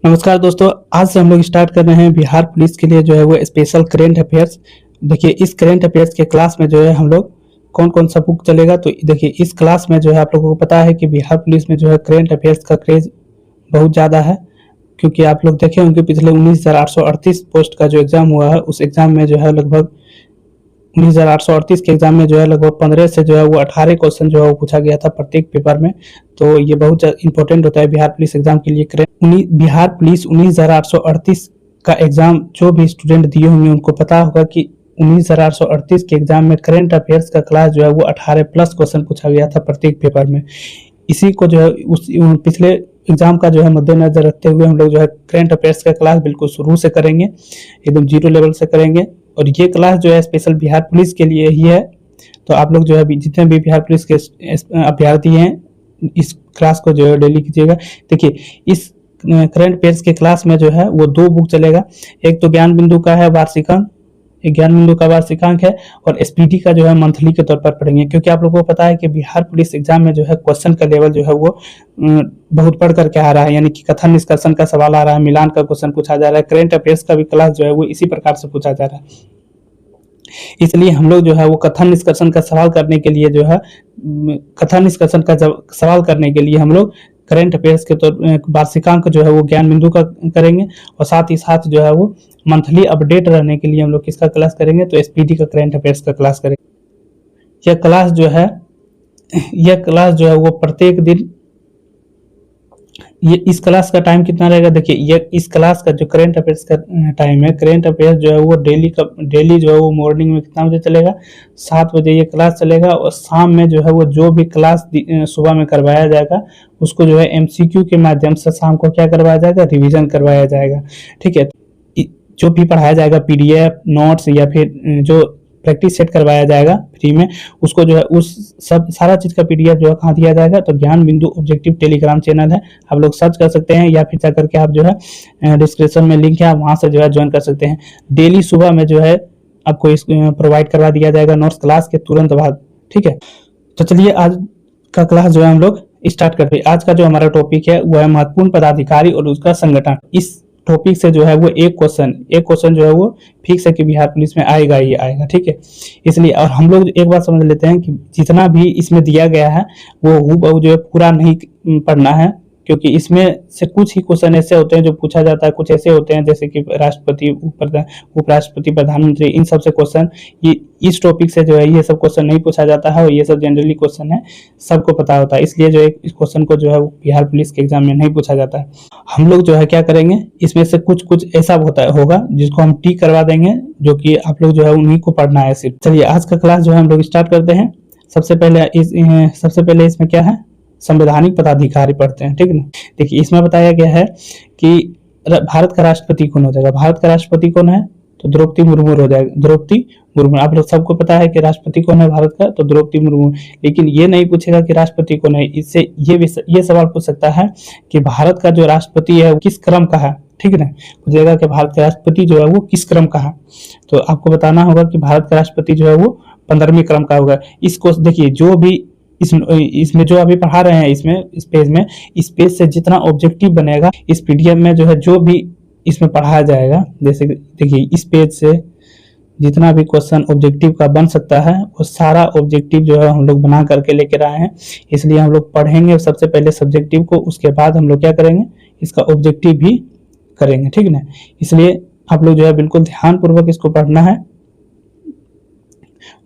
नमस्कार दोस्तों, आज से हम लोग स्टार्ट कर रहे हैं बिहार पुलिस के लिए जो है वो स्पेशल करेंट अफेयर्स। देखिए इस करेंट अफेयर्स के क्लास में जो है हम लोग कौन कौन सा बुक चलेगा। तो देखिए इस क्लास में जो है आप लोगों को पता है कि बिहार पुलिस में जो है करेंट अफेयर्स का क्रेज बहुत ज़्यादा है, क्योंकि आप लोग देखे होंगे पिछले 19,838 पोस्ट का जो एग्ज़ाम हुआ है उस एग्ज़ाम में जो है लगभग 19,838 के एग्जाम में जो है लगभग 15 से जो है वो 18 क्वेश्चन जो है वो पूछा गया था प्रत्येक पेपर में। तो ये बहुत इंपॉर्टेंट होता है बिहार पुलिस एग्जाम के लिए। बिहार पुलिस 19,838 का एग्जाम जो भी स्टूडेंट दिए होंगे उनको पता होगा कि 19,838 के एग्जाम में करेंट अफेयर्स का क्लास जो है वो 18 प्लस क्वेश्चन पूछा गया था प्रत्येक पेपर में। इसी को जो है उस पिछले एग्जाम का जो है मद्देनजर रखते हुए हम लोग जो है करेंट अफेयर्स का क्लास बिल्कुल शुरू से करेंगे, एकदम जीरो लेवल से करेंगे। और ये क्लास जो है स्पेशल बिहार पुलिस के लिए ही है। तो आप लोग जो है जितने भी बिहार पुलिस के अभ्यर्थी हैं इस क्लास को जो है डेली कीजिएगा। देखिए इस करंट अफेयर्स के क्लास में जो है वो 2 बुक चलेगा। एक तो ज्ञान बिंदु का है वार्षिकांक, एक ज्ञान बिंदु का वार्षिकांक है, और एसपीटी का जो है मंथली के तौर पर पढ़ेंगे, क्योंकि आप लोगों को पता है कि बिहार पुलिस एग्जाम में जो है क्वेश्चन का लेवल जो है वो बहुत बढ़ करके आ रहा है, यानी कि कथन निष्कर्षण का सवाल आ रहा है, मिलान का क्वेश्चन पूछा जा रहा है। करेंट अफेयर्स का भी क्लास जो है वो इसी प्रकार से पूछा जा रहा है। इसलिए हम लोग जो है वो कथन निष्कर्षण का सवाल करने के लिए जो है कथन निष्कर्षण का सवाल करने के लिए हम लोग करेंट अफेयर्स के तौर वार्षिकांक जो है वो ज्ञान बिंदु का करेंगे, और साथ ही साथ जो है वो मंथली अपडेट रहने के लिए हम लोग किसका क्लास करेंगे, तो एसपीटी का करेंट अफेयर्स का क्लास करेंगे। यह क्लास जो है वो प्रत्येक दिन, ये इस क्लास का टाइम कितना रहेगा। देखिए ये इस क्लास का जो करेंट अफेयर्स का टाइम है, करेंट अफेयर्स जो है वो डेली जो है वो मॉर्निंग में कितना बजे चलेगा, 7 बजे ये क्लास चलेगा। और शाम में जो है वो जो भी क्लास सुबह में करवाया जाएगा उसको जो है एमसीक्यू के माध्यम से शाम को क्या करवाया जाएगा, रिवीजन करवाया जाएगा। ठीक है, जो भी पढ़ाया जाएगा पीडीएफ नोट्स या फिर जो प्रैक्टिस सेट करवाया जाएगा फ्री में, उसको जो है उस सब सारा चीज का पीडीएफ जो है कहाँ दिया जाएगा, तो ज्ञान बिंदु ऑब्जेक्टिव टेलीग्राम चैनल है, आप लोग सर्च कर सकते हैं, या फिर जा करके आप जो है डिस्क्रिप्शन में लिंक है, आप वहां से जो है ज्वाइन कर सकते हैं। डेली सुबह में जो है आपको इस प्रोवाइड करवा दिया जाएगा नोट्स क्लास के तुरंत बाद। ठीक है, तो चलिए आज का क्लास जो है हम लोग स्टार्ट करते हैं। आज का जो हमारा टॉपिक है वो है महत्वपूर्ण पदाधिकारी और उसका संगठन। इस टॉपिक से जो है वो एक क्वेश्चन जो है वो फिक्स है कि बिहार पुलिस में आएगा ही आएगा। ठीक है, इसलिए और हम लोग एक बात समझ लेते हैं कि जितना भी इसमें दिया गया है वो हूबहू जो है पूरा नहीं पढ़ना है, क्योंकि इसमें से कुछ ही क्वेश्चन ऐसे होते हैं जो पूछा जाता है, कुछ ऐसे होते हैं जैसे कि राष्ट्रपति, उपराष्ट्रपति, प्रधानमंत्री, इन सब से क्वेश्चन ये इस टॉपिक से जो है ये सब क्वेश्चन नहीं पूछा जाता है, और ये सब जनरली क्वेश्चन है, सबको पता होता है। इसलिए जो है इस क्वेश्चन को जो है बिहार पुलिस के एग्जाम में नहीं पूछा जाता है। हम लोग जो है क्या करेंगे, इसमें से कुछ कुछ ऐसा होगा जिसको हम टिक करवा देंगे, जो कि आप लोग जो है उन्हीं को पढ़ना है सिर्फ। चलिए आज का क्लास जो है हम लोग स्टार्ट करते हैं। सबसे पहले इसमें क्या है, संवैधानिक पदाधिकारी पढ़ते हैं। ठीक है ना, देखिए इसमें बताया गया है कि भारत का राष्ट्रपति कौन हो जाएगा। भारत का राष्ट्रपति कौन है, तो द्रौपदी मुर्मू हो जाएगा। द्रौपदी मुर्मू, आप लोग सबको पता है कि राष्ट्रपति कौन है भारत का, तो द्रौपदी मुर्मू। लेकिन ये नहीं पूछेगा कि राष्ट्रपति कौन है, इससे ये सवाल पूछ सकता है कि भारत का जो राष्ट्रपति है वो किस क्रम का है। ठीक है ना, पूछेगा कि भारत का राष्ट्रपति जो है वो किस क्रम का है, तो आपको बताना होगा कि भारत का राष्ट्रपति जो है वो 15वें क्रम का होगा। इसको देखिए जो भी इसमें जो अभी पढ़ा रहे हैं इस पेज से जितना ऑब्जेक्टिव बनेगा इस पीडीएफ में जो है जो भी इसमें पढ़ाया जाएगा, जैसे देखिए इस पेज से जितना भी क्वेश्चन ऑब्जेक्टिव का बन सकता है वो सारा ऑब्जेक्टिव जो है हम लोग बना करके लेकर आए हैं। इसलिए हम लोग पढ़ेंगे सबसे पहले सब्जेक्टिव को, उसके बाद हम लोग क्या करेंगे, इसका ऑब्जेक्टिव भी करेंगे। ठीक है ना, इसलिए आप लोग जो है बिल्कुल ध्यान पूर्वक इसको पढ़ना है।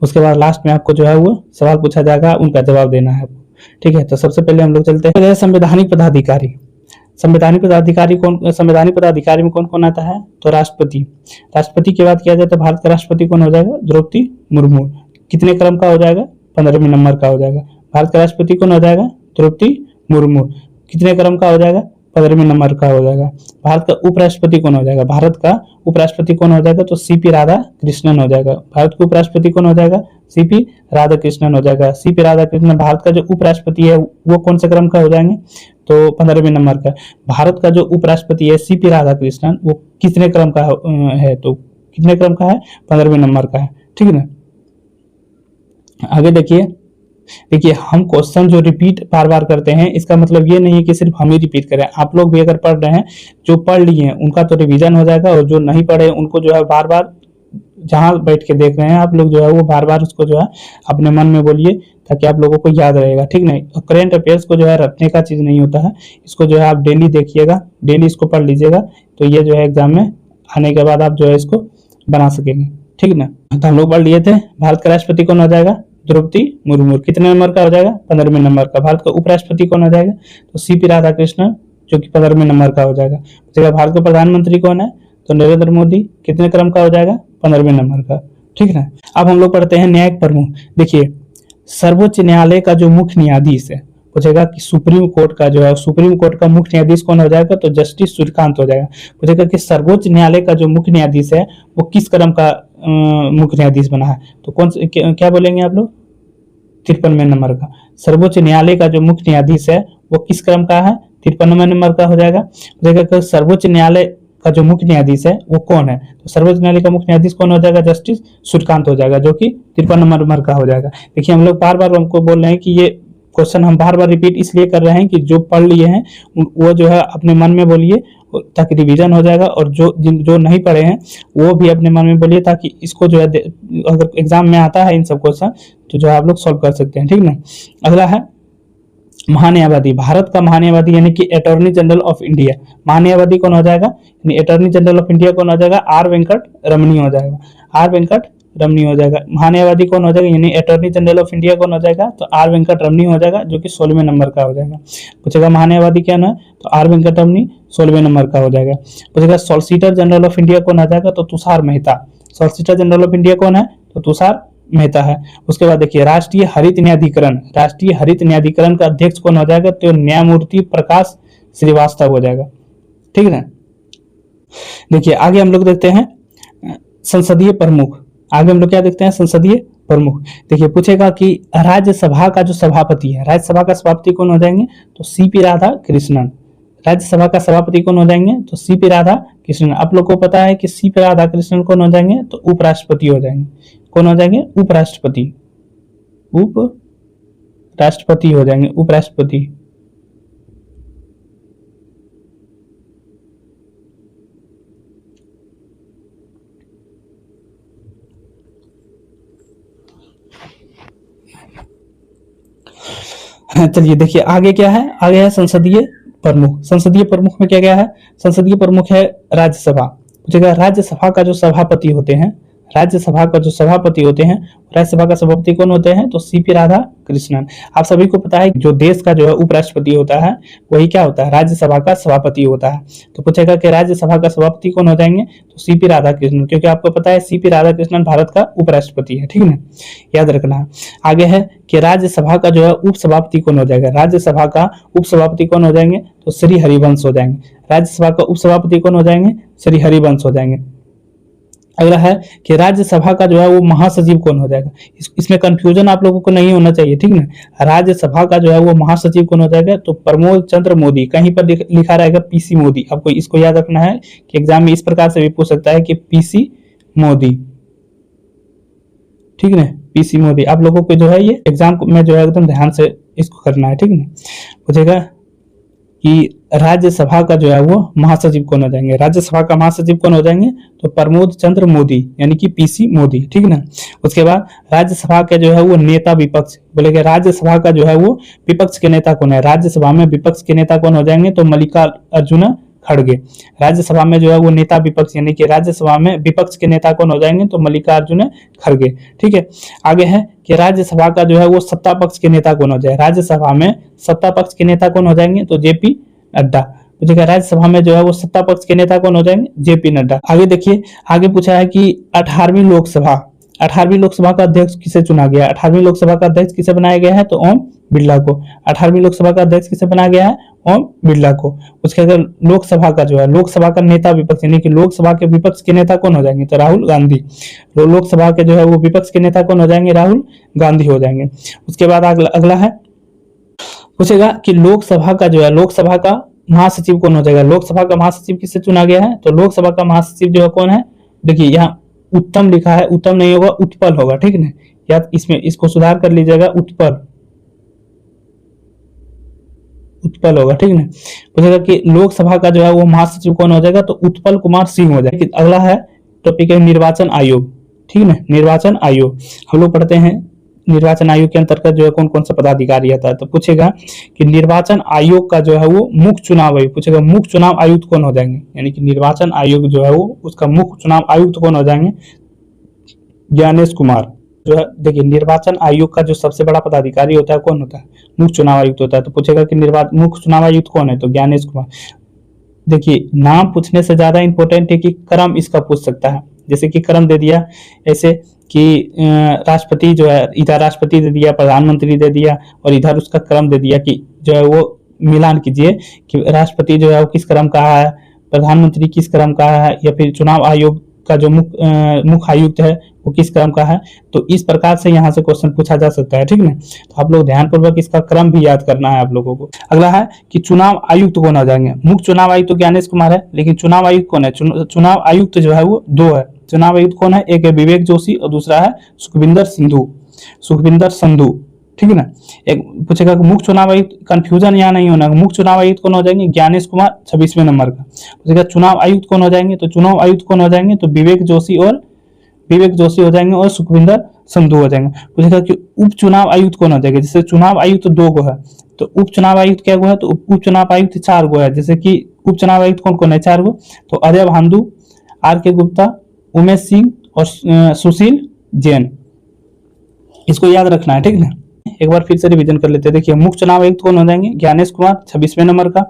उसके बाद लास्ट में आपको जो है वो सवाल पूछा जाएगा, उनका जवाब देना है। ठीक है, तो सबसे पहले हम लोग चलते हैं संवैधानिक पदाधिकारी। संवैधानिक पदाधिकारी में कौन कौन आता है, तो राष्ट्रपति। राष्ट्रपति के बाद किया जाए तो भारत का राष्ट्रपति कौन हो जाएगा, द्रौपदी मुर्मू। कितने क्रम का हो जाएगा, 15वें नंबर का हो जाएगा। भारत का राष्ट्रपति कौन हो जाएगा, द्रौपदी मुर्मू। कितने क्रम का हो जाएगा, 15वें नंबर का हो जाएगा। भारत का उपराष्ट्रपति कौन हो जाएगा, भारत का उपराष्ट्रपति कौन हो जाएगा, तो सीपी राधा कृष्णन हो जाएगा। भारत के उपराष्ट्रपति कौन हो जाएगा, सीपी राधा कृष्णन हो जाएगा। सीपी राधा कृष्णन। भारत का जो उपराष्ट्रपति है वो कौन से क्रम का हो जाएंगे, तो 15वें नंबर का। भारत का जो उपराष्ट्रपति है सीपी राधा कृष्णन वो कितने क्रम का है, तो कितने क्रम का है, 15वें नंबर का है। ठीक है ना, आगे देखिए देखिए हम क्वेश्चन जो रिपीट बार बार करते हैं इसका मतलब ये नहीं है कि सिर्फ हम ही रिपीट करें, आप लोग भी अगर पढ़ रहे हैं, जो पढ़ लिए हैं उनका तो रिवीजन हो जाएगा, और जो नहीं पढ़े उनको जो है बार बार जहां बैठ के देख रहे हैं आप लोग जो है वो बार बार उसको जो है अपने मन में बोलिए, ताकि आप लोगों को याद रहेगा, ठीक नहीं। और करेंट अफेयर्स को जो है रटने का चीज नहीं होता है, इसको जो है आप डेली देखिएगा, डेली इसको पढ़ लीजिएगा, तो ये जो है एग्जाम में आने के बाद आप जो है इसको बना सकेंगे, ठीक ना। तो हम लोग पढ़ लिए थे भारत का राष्ट्रपति कौन हो जाएगा, द्रौपदी मुर्मू। कितने नंबर का हो जाएगा, 15वें नंबर का। भारत का उपराष्ट्रपति कौन हो जाएगा, तो सीपी राधाकृष्णन, जो कि 15वें नंबर का हो जाएगा। भारत का प्रधानमंत्री कौन है, तो नरेंद्र मोदी। कितने क्रम का हो जाएगा, 15वें नंबर का, ठीक ना। अब हम लोग पढ़ते हैं न्यायिक प्रमुख। देखिए सर्वोच्च न्यायालय का जो मुख्य न्यायाधीश है, पूछेगा कि सुप्रीम कोर्ट का जो है, सुप्रीम कोर्ट का मुख्य न्यायाधीश कौन हो जाएगा, तो जस्टिस सूर्यकांत हो जाएगा। पूछेगा कि सर्वोच्च न्यायालय का जो मुख्य न्यायाधीश है वो किस क्रम का मुख्य न्यायाधीश बना है, तो कौन क्या बोलेंगे आप लोग, 53वें नंबर का। सर्वोच्च न्यायालय का जो मुख्य न्यायाधीश है वो किस क्रम का है, 53वें नंबर का हो जाएगा। पूछेगा कि सर्वोच्च न्यायालय का जो मुख्य न्यायाधीश है वो कौन है, तो सर्वोच्च न्यायालय का मुख्य न्यायाधीश कौन हो जाएगा, जस्टिस सूर्यकांत हो जाएगा, जो कि 53 नंबर का हो जाएगा। देखिए हम लोग बार बार हमको बोल रहे हैं कि ये क्वेश्चन हम बार बार रिपीट इसलिए कर रहे हैं कि जो पढ़ लिए हैं वो जो है अपने मन में बोलिए, ताकि रिवीजन हो जाएगा, और जो नहीं पढ़े हैं वो भी अपने मन में बोलिए, ताकि इसको जो है अगर एग्जाम में आता है इन सब क्वेश्चन तो जो है आप लोग सॉल्व कर सकते हैं, ठीक ना। अगला है महान्यायवादी। भारत का महान्यायवादी यानी कि अटॉर्नी जनरल ऑफ इंडिया, महान्यायवादी कौन हो जाएगा, यानी अटॉर्नी जनरल ऑफ इंडिया कौन हो जाएगा, आर वेंकट रमनी हो जाएगा, आर वेंकट रमनी हो जाएगा। महान्यायवादी कौन हो जाएगा, यानी अटॉर्नी जनरल ऑफ इंडिया कौन हो जाएगा, तो आर वेंकट रमनी हो जाएगा, जो कि 16वें नंबर का हो जाएगा। पूछेगा महान्यायवादी क्या ना, तो आर वेंकट रमनी 16वें नंबर का हो जाएगा। पूछेगा सॉलिसिटर जनरल ऑफ इंडिया कौन आ जाएगा, तो Tushar Mehta. Solicitor general of India कौन है, तो तुषार मेहता है। उसके बाद देखिए राष्ट्रीय हरित न्यायाधिकरण, राष्ट्रीय हरित न्यायाधिकरण का अध्यक्ष कौन हो जाएगा, तो न्यायमूर्ति प्रकाश श्रीवास्तव हो जाएगा, ठीक है। देखिए आगे हम लोग देखते हैं संसदीय प्रमुख। आगे हम लोग क्या देखते हैं, संसदीय प्रमुख। देखिए पूछेगा कि राज्यसभा का जो सभापति है, राज्यसभा का सभापति कौन हो जाएंगे, तो सीपी राधा कृष्णन। राज्यसभा का सभापति कौन हो जाएंगे, तो सीपी राधा कृष्णन। आप लोग को पता है कि सीपी राधा कृष्णन कौन हो जाएंगे, तो उपराष्ट्रपति हो जाएंगे। कौन हो जाएंगे, उपराष्ट्रपति, उपराष्ट्रपति हो जाएंगे, उपराष्ट्रपति। चलिए देखिए आगे क्या है, आगे है संसदीय प्रमुख। संसदीय प्रमुख में क्या क्या है, संसदीय प्रमुख है राज्यसभा। पूछेगा राज्यसभा का जो सभापति होते हैं, राज्यसभा का जो सभापति होते हैं, राज्यसभा का सभापति कौन होते हैं, तो सीपी राधा कृष्णन। आप सभी को पता है जो देश का जो है उपराष्ट्रपति होता है वही क्या होता है, राज्यसभा का सभापति होता है। तो पूछेगा कि राज्यसभा का सभापति कौन हो जाएंगे, तो सीपी राधा कृष्णन, क्योंकि आपको पता है सीपी राधा कृष्णन भारत का उपराष्ट्रपति है, ठीक है, याद रखना। आगे है कि राज्यसभा का जो है उपसभापति कौन हो जाएगा, राज्यसभा का उपसभापति कौन हो जाएंगे, तो श्री हरिवंश हो जाएंगे। राज्यसभा का उपसभापति कौन हो जाएंगे, श्री हरिवंश हो जाएंगे। अगला है कि राज्यसभा का जो है वो महासचिव कौन हो जाएगा। इसमें कंफ्यूजन आप लोगों को नहीं होना चाहिए, ठीक ना। राज्यसभा का जो है वो महासचिव कौन हो जाएगा, तो प्रमोद चंद्र मोदी। कहीं पर लिखा रहेगा पीसी मोदी, आपको इसको याद रखना है कि एग्जाम में इस प्रकार से भी पूछ सकता है कि पीसी मोदी, ठीक है, पीसी मोदी। आप लोगों को जो है ये एग्जाम में जो है एकदम ध्यान से इसको करना है, ठीक है। पूछेगा कि राज्यसभा का जो है वो महासचिव कौन हो जाएंगे, राज्यसभा का महासचिव कौन हो जाएंगे, तो प्रमोद चंद्र मोदी यानी कि पीसी मोदी, ठीक है ना। उसके बाद राज्यसभा के जो है वो नेता विपक्ष, बोलेंगे राज्यसभा का जो है वो विपक्ष के नेता कौन है, राज्यसभा में विपक्ष के नेता कौन हो जाएंगे, तो मल्लिकार्जुन खड़गे। राज्यसभा में जो है वो नेता विपक्ष यानी कि राज्यसभा में विपक्ष के नेता कौन हो जाएंगे, तो मल्लिकार्जुन खड़गे, ठीक है। आगे है कि राज्यसभा का जो है वो सत्ता पक्ष के नेता कौन हो जाए, राज्यसभा में सत्ता पक्ष के नेता कौन हो जाएंगे, तो जेपी नड्डा। पूछेगा राज्यसभा में जो है वो सत्ता पक्ष के नेता कौन हो जाएंगे, जेपी नड्डा। आगे देखिए, आगे पूछा है कि 18वीं लोकसभा का अध्यक्ष किसे चुना गया, 18वीं लोकसभा का अध्यक्ष किसे बनाया गया है, तो ओम बिरला को। 18वीं लोकसभा का अध्यक्ष किसे बनाया गया है, ओम बिरला को। उसके अगर लोकसभा का जो है, लोकसभा का नेता विपक्ष यानी कि लोकसभा के विपक्ष के नेता कौन हो जाएंगे, तो राहुल गांधी। लोकसभा के जो है वो विपक्ष के नेता कौन हो जाएंगे, राहुल गांधी हो जाएंगे। उसके बाद अगला है, पूछेगा कि लोकसभा का जो है, लोकसभा का महासचिव कौन हो जाएगा, लोकसभा का महासचिव किससे चुना गया है, तो लोकसभा का महासचिव जो है कौन है, देखिए यहाँ उत्तम लिखा है, उत्तम नहीं होगा, उत्पल होगा, ठीक है ना। या इसमें इसको सुधार कर लीजिएगा, उत्पल, उत्पल होगा, ठीक है ना। पूछेगा कि लोकसभा का जो है वो महासचिव कौन हो जाएगा, तो उत्पल कुमार सिंह हो जाएगा। अगला है टॉपिक है निर्वाचन आयोग, ठीक है ना। निर्वाचन आयोग हम लोग पढ़ते हैं, निर्वाचन आयोग के अंतर्गत जो है कौन कौन सा पदाधिकारी आता है, तो पूछेगा कि निर्वाचन आयोग का जो है वो मुख्य चुनाव आयुक्त, पूछेगा मुख्य चुनाव आयुक्त कौन हो जाएंगे, यानी कि निर्वाचन आयोग जो है वो उसका मुख्य चुनाव आयुक्त कौन हो जाएंगे, ज्ञानेश कुमार। जो है देखिए निर्वाचन आयोग का जो सबसे बड़ा पदाधिकारी होता है कौन होता है, मुख्य चुनाव आयुक्त होता है। तो पूछेगा कि मुख्य चुनाव आयुक्त कौन है, तो ज्ञानेश कुमार। देखिए नाम पूछने से ज्यादा इंपॉर्टेंट है कि क्रम इसका पूछ सकता है, जैसे कि क्रम दे दिया ऐसे कि राष्ट्रपति जो है इधर राष्ट्रपति दे दिया, प्रधानमंत्री दे दिया, और इधर उसका क्रम दे दिया कि जो है वो मिलान कीजिए कि राष्ट्रपति जो है वो किस क्रम का है, प्रधानमंत्री किस क्रम का है, या फिर चुनाव आयोग का जो मुख्य आयुक्त है वो किस क्रम का है। तो इस प्रकार से यहाँ से क्वेश्चन पूछा जा सकता है, ठीक है। तो आप लोग ध्यानपूर्वक इसका क्रम भी याद करना है आप लोगों को। अगला है कि चुनाव आयुक्त कौन हो जाएंगे, मुख्य चुनाव आयुक्त तो ज्ञानेश कुमार है, लेकिन चुनाव आयुक्त कौन है, चुनाव आयुक्त जो है वो दो है। चुनाव आयुक्त कौन है, एक है विवेक जोशी और दूसरा है सुखविंदर संधू, ठीक है ना। एक पूछेगा कि मुख्य चुनाव आयुक्त, कंफ्यूजन यहाँ नहीं होना, मुख्य चुनाव आयुक्त कौन हो जाएंगे, ज्ञानेश कुमार 26वें नंबर का। पूछेगा चुनाव आयुक्त कौन हो जाएंगे, तो चुनाव आयुक्त कौन हो जाएंगे, तो विवेक जोशी हो जाएंगे और सुखविंदर संधू हो जाएंगे। पूछेगा कि उप चुनाव आयुक्त कौन हो जाएगा, जैसे चुनाव आयुक्त दो गो है तो उप चुनाव आयुक्त क्या गो है, तो उप चुनाव आयुक्त 4 गो है, जैसे कि उप चुनाव आयुक्त कौन कौन है 4 गो, तो अजय भांडू, RK गुप्ता, उमेश सिंह और सुशील जैन। इसको याद रखना है, ठीक है। एक बार फिर से रिवीजन कर लेते हैं। देखिए मुख्य चुनाव आयुक्त कौन हो जाएंगे, ज्ञानेश कुमार 26वें नंबर का।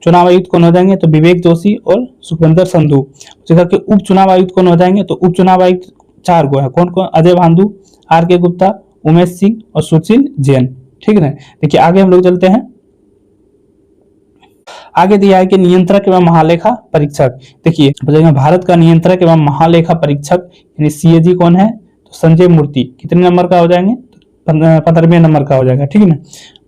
चुनाव आयुक्त कौन हो जाएंगे, तो विवेक जोशी और सुखविंदर संधू। जगह के उप चुनाव आयुक्त कौन हो जाएंगे, तो उप चुनाव आयुक्त 4 गो है, कौन कौन, अजय भांडू, RK गुप्ता, उमेश सिंह और सुशील जैन, ठीक है। देखिए आगे हम लोग चलते हैं। आगे दिया है कि नियंत्रक एवं महालेखा परीक्षक। देखिए भारत का नियंत्रक एवं महालेखा परीक्षक यानी CAG कौन है, तो संजय मूर्ति। कितने नंबर का हो जाएंगे, 15वें नंबर का हो जाएगा, ठीक है ना।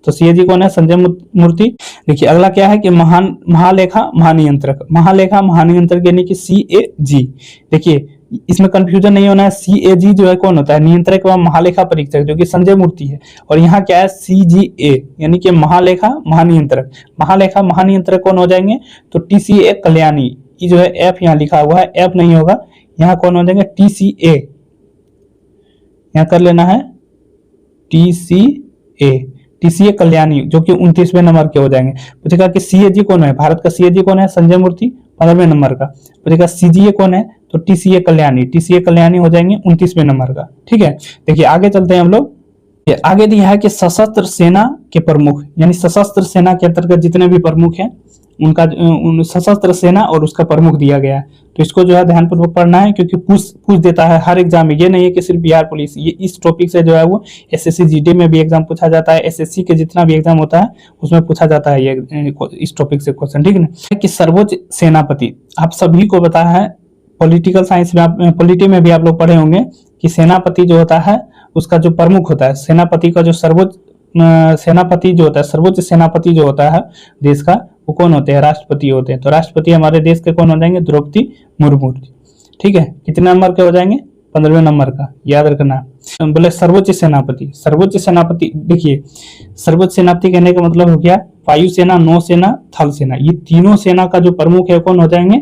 तो CAG कौन है, संजय मूर्ति। देखिए अगला क्या है कि महालेखा महानियंत्रक यानी कि CAG। देखिए इसमें कंफ्यूजन नहीं होना है, CAG जो है कौन होता है, नियंत्रक एवं महालेखा परीक्षक, जो कि संजय मूर्ति है। और यहाँ क्या है, CGA यानी कि महालेखा महानियंत्रक कौन हो जाएंगे, तो TCA कल्याणी। ये जो है F यहाँ लिखा हुआ है, F नहीं होगा, यहाँ कौन हो जाएंगे, TCA, यहाँ कर लेना है TCA कल्याणी, जो कि 29वें नंबर के हो जाएंगे। पूछेगा कि CAG कौन है, भारत का CAG कौन है, संजय मूर्ति 15वें नंबर का। पूछेगा CGA कौन है, तो TCA कल्याणी हो जाएंगे 29वें नंबर का, ठीक है। देखिए आगे चलते हैं हम लोग। आगे दिया है कि सशस्त्र सेना के प्रमुख, यानी सशस्त्र सेना के अंतर्गत जितने भी प्रमुख हैं उनका सशस्त्र सेना और उसका प्रमुख दिया गया है। तो इसको जो है ध्यानपूर्वक पढ़ना है, क्योंकि पूछ देता है हर एग्जाम में। ये नहीं है कि सिर्फ बिहार पुलिस, ये इस टॉपिक से जो है वो SSC GD में भी एग्जाम पूछा जाता है, SSC के जितना भी एग्जाम होता है उसमें पूछा जाता है ये इस टॉपिक से क्वेश्चन, ठीक है ना। कि सर्वोच्च सेनापति, आप सभी को पता है, पॉलिटिकल साइंस में पॉलिटी में भी आप लोग पढ़े होंगे कि सेनापति जो होता है उसका जो प्रमुख होता है, सेनापति का जो सेनापति जो होता है, सर्वोच्च सेनापति जो होता है देश का, वो कौन होते हैं, राष्ट्रपति होते हैं। तो राष्ट्रपति हमारे देश के कौन हो जाएंगे, द्रौपदी मुर्मू, ठीक है। कितने नंबर के हो जाएंगे, 15वें नंबर का, याद रखना। बोले सर्वोच्च सेनापति। देखिए सर्वोच्च सेनापति कहने का मतलब हो गया वायुसेना, नौसेना, थल सेना। ये तीनों सेना का जो प्रमुख है कौन हो जाएंगे,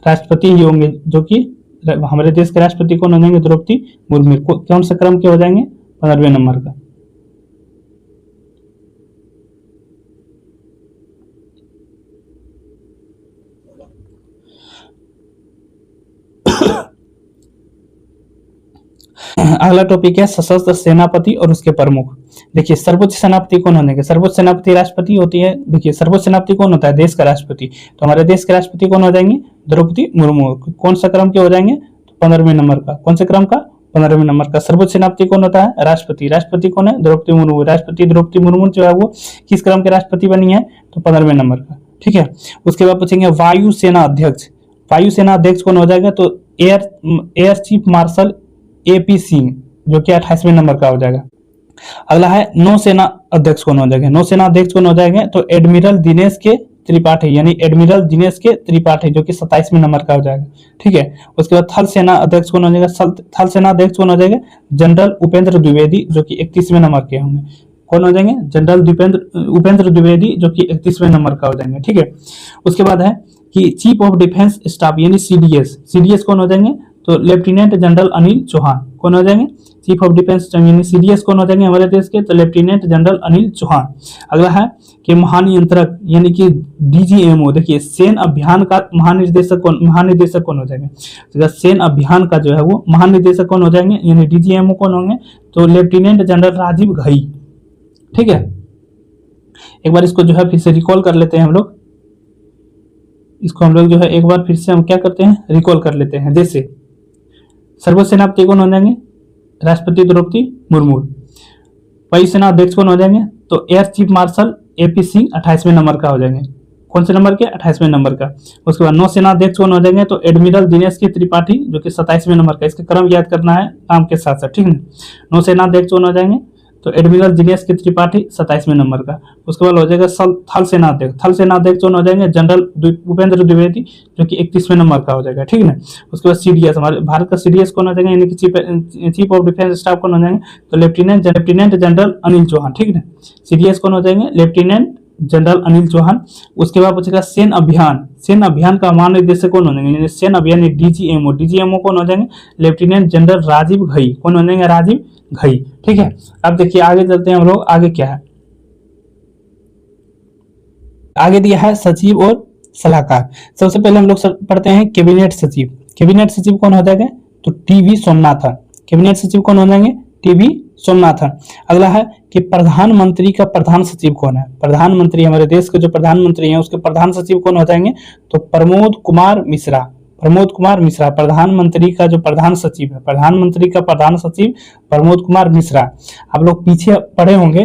राष्ट्रपति ही होंगे, जो कि हमारे देश के राष्ट्रपति कौन हो जाएंगे, द्रौपदी मुर्मू। कौन सा क्रम के हो जाएंगे, 15वें नंबर का। अगला टॉपिक है सशस्त्र सेनापति और उसके प्रमुख। देखिए सर्वोच्च सेनापति कौन होने, सर्वोच्च सेनापति राष्ट्रपति होती है। देखिए सर्वोच्च सेनापति कौन होता है, देश का राष्ट्रपति। तो हमारे देश के राष्ट्रपति कौन हो जाएंगे, द्रौपदी मुर्मू। कौन सा क्रम के हो जाएंगे, तो 15वें नंबर का। कौन से क्रम का, 15वें नंबर का। सर्वोच्च सेनापति कौन होता है, राष्ट्रपति कौन है, द्रौपदी मुर्मू। राष्ट्रपति द्रौपदी मुर्मू जो है वो किस क्रम के राष्ट्रपति बनी है, तो 15वें नंबर का, ठीक है। उसके बाद पूछेंगे वायुसेना अध्यक्ष कौन हो जाएगा, तो air chief martial AP Singh, जो कि 28वें नंबर का हो जाएगा। अगला है नौसेना अध्यक्ष कौन हो जाएगा, तो एडमिरल दिनेश के त्रिपाठी, यानी एडमिरल दिनेश के त्रिपाठी, जो कि 27वें नंबर का हो जाएगा, ठीक है। उसके बाद थल सेना अध्यक्ष कौन हो जाएगा, जनरल उपेंद्र द्विवेदी, जो कि 31वें नंबर के होंगे। कौन हो जाएंगे, जनरल उपेंद्र द्विवेदी जो कि 31वें नंबर का हो जाएंगे। ठीक है, उसके बाद है कि चीफ ऑफ डिफेंस स्टाफ यानी सीडीएस कौन हो जाएंगे, तो लेफ्टिनेंट जनरल अनिल चौहान कौन हो जाएंगे, चीफ ऑफ डिफेंस यानी सीडीएस कौन हो जाएंगे हमारे देश के, तो लेफ्टिनेंट जनरल अनिल चौहान। अगला है कि महानियंत्रक यानी कि डीजीएमओ, देखिए सेना अभियान का महानिदेशक कौन हो जाएंगे, तो सेना अभियान का जो है वो महानिदेशक कौन हो जाएंगे यानी डीजीएमओ कौन होंगे, तो लेफ्टिनेंट जनरल राजीव घई। ठीक है, एक बार इसको जो है फिर से रिकॉल कर लेते हैं हम लोग, इसको हम लोग जो है एक बार फिर से हम क्या करते हैं, रिकॉल कर लेते हैं। जैसे सर्वोच्च सेनापति कौन हो जाएंगे, राष्ट्रपति द्रौपदी मुर्मू। वायुसेना अध्यक्ष कौन हो जाएंगे, तो air chief marshal AP Singh 28वें नंबर का हो जाएंगे। कौन से नंबर के, 28वें नंबर का। उसके बाद नौसेना अध्यक्ष कौन हो जाएंगे, तो एडमिरल दिनेश के त्रिपाठी जो कि 27वें नंबर का। इसका क्रम याद करना है नाम के साथ साथ, ठीक है। नौसेना अध्यक्ष कौन हो जाएंगे, तो एडमिरल दिनेश के त्रिपाठी 27वें नंबर का। उसके बाद हो जाएगा थल सेना अध्यक्ष कौन हो जाएंगे, जनरल उपेंद्र द्विवेदी जो कि 31वें नंबर का हो जाएगा, ठीक है ना। उसके बाद सीडीएस, हमारे भारत का सीडीएस कौन हो जाएगा यानी कि चीफ ऑफ डिफेंस स्टाफ कौन हो जाएंगे, तो लेफ्टिनेंट जनरल अनिल चौहान, ठीक है ना। सीडीएस कौन हो जाएंगे, लेफ्टिनेंट जनरल अनिल चौहान। उसके बाद पूछेगा सेना अभियान का महानिदेशक कौन हो जाएंगे, सेना अभियान डीजीएमओ कौन हो जाएंगे, लेफ्टिनेंट जनरल राजीव घई कौन हो जाएंगे, राजीव घई। ठीक है, अब देखिए आगे चलते हैं हम लोग, आगे क्या है, आगे दिया है सचिव और सलाहकार। सबसे पहले हम लोग पढ़ते हैं कैबिनेट सचिव कौन हो जाएगा, तो टीवी सोमनाथन। कैबिनेट सचिव कौन हो जाएंगे, टीवी सोमनाथन। अगला है कि प्रधानमंत्री का प्रधान सचिव कौन है, प्रधानमंत्री हमारे देश के जो प्रधानमंत्री हैं उसके प्रधान सचिव कौन हो जाएंगे, तो प्रमोद कुमार मिश्रा। प्रधानमंत्री का जो प्रधान सचिव है, प्रधानमंत्री का प्रधान सचिव प्रमोद कुमार मिश्रा। आप लोग पीछे पढ़े होंगे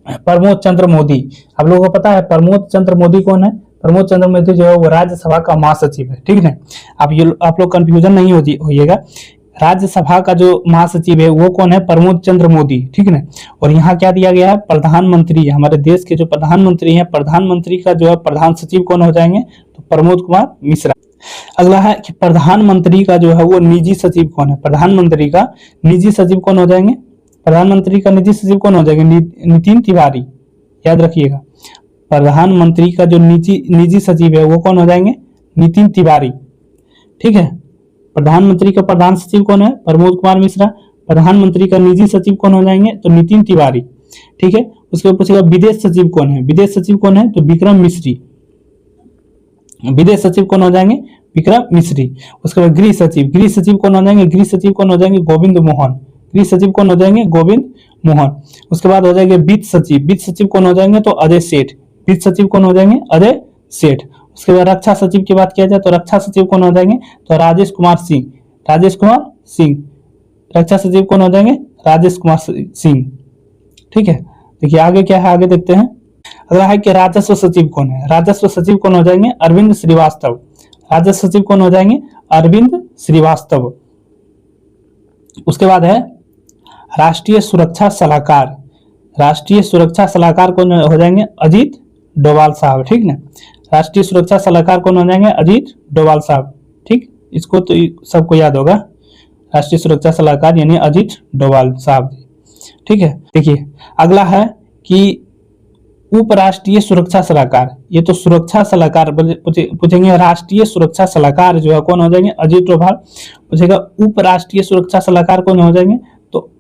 प्रमोद चंद्र मोदी, आप लोगों को पता है प्रमोद चंद्र मोदी कौन है, प्रमोद चंद्र मोदी जो है वो राज्यसभा का महासचिव है, ठीक है। आप लोग कंफ्यूजन नहीं होइएगा, राज्यसभा का जो महासचिव है वो कौन है, प्रमोद चंद्र मोदी, ठीक है ना। और यहाँ क्या दिया गया है, प्रधानमंत्री, हमारे देश के जो प्रधानमंत्री हैं, प्रधानमंत्री का जो है प्रधान सचिव कौन हो जाएंगे, तो प्रमोद कुमार मिश्रा। अगला है कि प्रधानमंत्री का जो है वो निजी सचिव कौन है, प्रधानमंत्री का निजी सचिव कौन हो जाएंगे, प्रधानमंत्री का निजी सचिव कौन हो जाएंगे, नितिन तिवारी। याद रखिएगा, प्रधानमंत्री का जो निजी सचिव है वो कौन हो जाएंगे, नितिन तिवारी, ठीक है। प्रधानमंत्री का प्रधान सचिव कौन है, प्रमोद कुमार मिश्रा। प्रधानमंत्री का निजी सचिव कौन हो जाएंगे, तो नितिन तिवारी, ठीक है। उसके बाद पूछेगा विदेश सचिव कौन है, तो विक्रम मिश्री। विदेश सचिव कौन हो जाएंगे, विक्रम मिश्री। उसके बाद गृह सचिव कौन हो जाएंगे, गोविंद मोहन। उसके बाद हो जाएंगे वित्त सचिव कौन हो जाएंगे, तो अजय सेठ। उसके बाद रक्षा सचिव की बात किया जाए तो रक्षा सचिव कौन हो जाएंगे, तो राजेश कुमार सिंह। रक्षा सचिव कौन हो जाएंगे, राजेश कुमार सिंह, ठीक है। देखिए आगे क्या है, आगे देखते हैं। अगला है कि राजस्व सचिव कौन है, हो जाएंगे अरविंद श्रीवास्तव। उसके बाद है राष्ट्रीय सुरक्षा सलाहकार कौन हो जाएंगे, अजीत डोभाल साहब, ठीक ना। राष्ट्रीय सुरक्षा सलाहकार कौन हो जाएंगे, अजीत डोभाल साहब, ठीक। इसको तो सबको याद होगा, राष्ट्रीय सुरक्षा सलाहकार यानी अजीत डोभाल साहब, ठीक है। देखिए अगला है कि उपराष्ट्रीय सुरक्षा सलाहकार, ये तो सुरक्षा सलाहकार पूछेंगे, राष्ट्रीय सुरक्षा सलाहकार जो है कौन हो जाएंगे, अजीत डोभाल। पूछेगा उपराष्ट्रीय सुरक्षा सलाहकार कौन हो जाएंगे, तो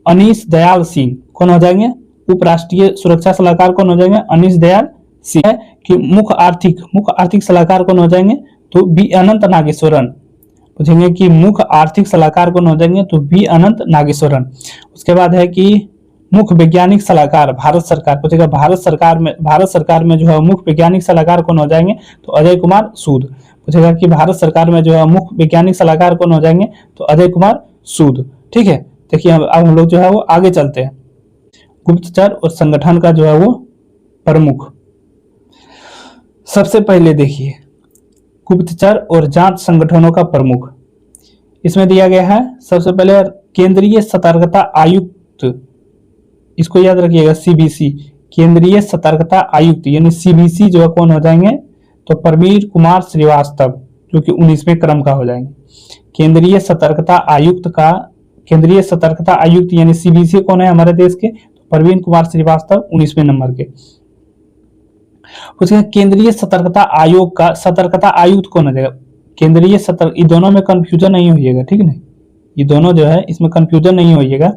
अनीश दयाल सिंह कौन हो जाएंगे, उपराष्ट्रीय सुरक्षा सलाहकार कौन हो जाएंगे, अनीश दयाल सिंह। कि मुख्य आर्थिक सलाहकार कौन हो जाएंगे, तो बी अनंत नागेश्वरन। पूछेंगे कि मुख्य आर्थिक सलाहकार कौन हो जाएंगे, तो बी अनंत नागेश्वरन। उसके बाद है कि मुख्य वैज्ञानिक सलाहकार भारत सरकार। पूछेगा भारत सरकार में जो है मुख्य वैज्ञानिक सलाहकार कौन हो जाएंगे, तो अजय कुमार सूद। पूछेगा कि भारत सरकार में जो है मुख्य वैज्ञानिक सलाहकार कौन हो जाएंगे, तो अजय कुमार सूद, ठीक है। देखिए अब हम लोग जो है वो आगे चलते हैं। गुप्तचर और संगठन का जो है वो प्रमुख, सबसे पहले देखिए गुप्तचर और जांच संगठनों का प्रमुख, इसमें दिया गया है सबसे पहले केंद्रीय सतर्कता आयुक्त। इसको याद रखिएगा, सीबीसी, केंद्रीय सतर्कता आयुक्त यानी सीबीसी जो है कौन हो जाएंगे, तो प्रवीर कुमार श्रीवास्तव जो कि 19वें क्रम का हो जाएंगे। केंद्रीय सतर्कता आयुक्त यानी सीबीसी कौन है हमारे देश के, तो प्रवीण कुमार श्रीवास्तव 19वें नंबर के। उसके केंद्रीय सतर्कता आयोग का सतर्कता आयुक्त कौन हो जाएगा? केंद्रीय सतर्क, ये दोनों में कंफ्यूजन नहीं होइएगा, ठीक है, ये दोनों जो है इसमें कंफ्यूजन नहीं होइएगा।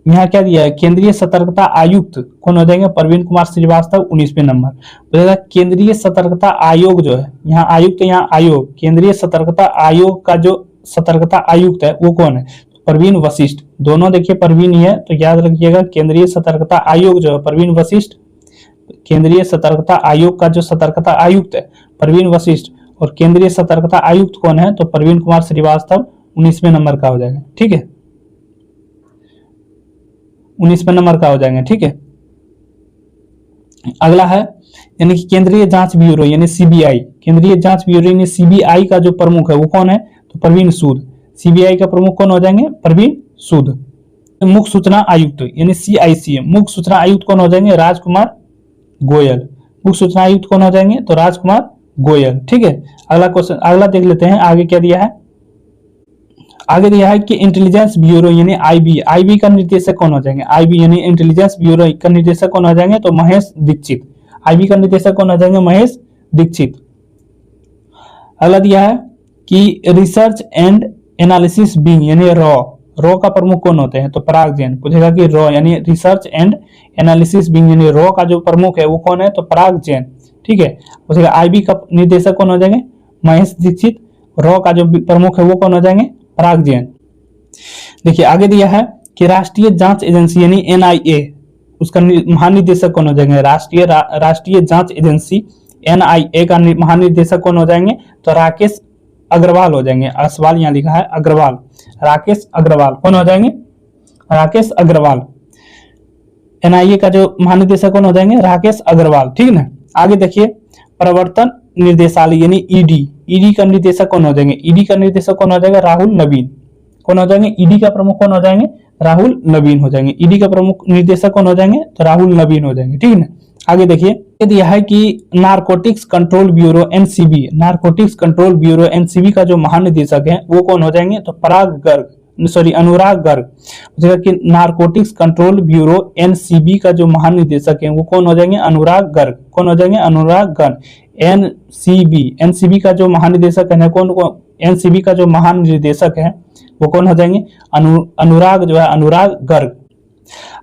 यहाँ क्या दिया है? केंद्रीय सतर्कता आयुक्त कौन हो जाएंगे? प्रवीण कुमार श्रीवास्तव 19वें नंबर। बोलेगा केंद्रीय सतर्कता आयोग जो है, यहाँ आयुक्त, यहाँ आयोग, केंद्रीय सतर्कता आयोग का जो सतर्कता आयुक्त है वो कौन है? प्रवीण वशिष्ठ। दोनों देखिए प्रवीण ही है, तो याद रखिएगा केंद्रीय सतर्कता आयोग जो है प्रवीण वशिष्ठ। केंद्रीय सतर्कता आयोग का जो सतर्कता आयुक्त है प्रवीण वशिष्ठ, और केंद्रीय सतर्कता आयुक्त कौन है? तो प्रवीण कुमार श्रीवास्तव 19वें नंबर का हो जाएगा, ठीक है, 19वें नंबर का हो जाएंगे, ठीक है। अगला है यानी कि केंद्रीय जांच ब्यूरो यानी सीबीआई, केंद्रीय जांच ब्यूरो यानी सीबीआई का जो प्रमुख है वो कौन है? तो प्रवीण सूद। सीबीआई का प्रमुख कौन हो जाएंगे? प्रवीण सूद। मुख्य सूचना आयुक्त यानी सीआईसी, मुख्य सूचना आयुक्त कौन हो जाएंगे? राजकुमार गोयल। मुख्य सूचना आयुक्त कौन हो जाएंगे? तो राजकुमार गोयल, ठीक है। अगला क्वेश्चन, अगला देख लेते हैं आगे क्या दिया है। आगे दिया है कि इंटेलिजेंस ब्यूरो यानी आईबी, आईबी का निर्देशक कौन हो जाएंगे? आईबी यानी इंटेलिजेंस ब्यूरो का निर्देशक कौन हो जाएंगे? तो महेश दीक्षित। आईबी का निर्देशक कौन हो जाएंगे? महेश दीक्षित। अगला दिया है कि रिसर्च एंड एनालिसिस विंग यानी रॉ का प्रमुख कौन होते हैं? तो पराग जैन। पूछेगा कि रॉ यानी रिसर्च एंड एनालिसिस विंग यानी रॉ का जो प्रमुख है वो कौन है? तो पराग जैन, ठीक है। पूछेगा आईबी का निर्देशक कौन हो जाएंगे? महेश दीक्षित। रॉ का जो प्रमुख है वो कौन हो जाएंगे? पराग जैन। देखिए आगे दिया है कि राष्ट्रीय जांच एजेंसी यानी एनआईए, उसका महानिदेशक कौन हो जाएंगे? राष्ट्रीय जांच एजेंसी एनआईए का महानिदेशक कौन हो जाएंगे? तो राकेश अग्रवाल हो जाएंगे। सवाल यहाँ लिखा है अग्रवाल, राकेश अग्रवाल कौन हो जाएंगे? राकेश अग्रवाल। एनआईए का जो महानिदेशक कौन हो जाएंगे? राकेश अग्रवाल, ठीक है ना। आगे देखिए प्रवर्तन निर्देशालय यानी ईडी, ईडी का निर्देशक कौन हो जाएंगे? ईडी का निर्देशक कौन हो जाएगा? राहुल नवीन। कौन हो जाएंगे? ईडी का प्रमुख कौन हो जाएंगे? राहुल नवीन हो जाएंगे। ईडी का प्रमुख निर्देशक कौन हो जाएंगे? तो राहुल नवीन हो जाएंगे, ठीक है ना। आगे देखिए दिया है कि narcotics control bureau NCB, narcotics control bureau NCB का जो महानिदेशक है वो कौन हो जाएंगे? तो अनुराग गर्ग। कि नारकोटिक्स कंट्रोल ब्यूरो एनसीबी का जो महानिदेशक है वो कौन हो जाएंगे? अनुराग गर्ग। कौन हो जाएंगे? अनुराग गर्ग। एनसीबी का जो महानिदेशक है कौन? एनसीबी का जो महानिदेशक है वो कौन हो जाएंगे? अनुराग जो है अनुराग गर्ग।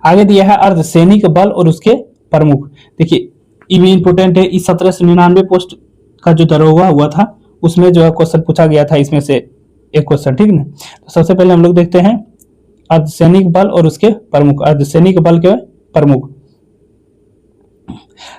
आगे दिया है अर्धसैनिक बल और उसके प्रमुख। देखिए ये भी इंपोर्टेंट है, इस 1799 पोस्ट का जो दरोगा हुआ था उसमें जो है क्वेश्चन पूछा गया था, इसमें से एक क्वेश्चन, ठीक ना। तो सबसे पहले हम लोग देखते हैं अर्धसैनिक बल और उसके प्रमुख। अर्धसैनिक बल के प्रमुख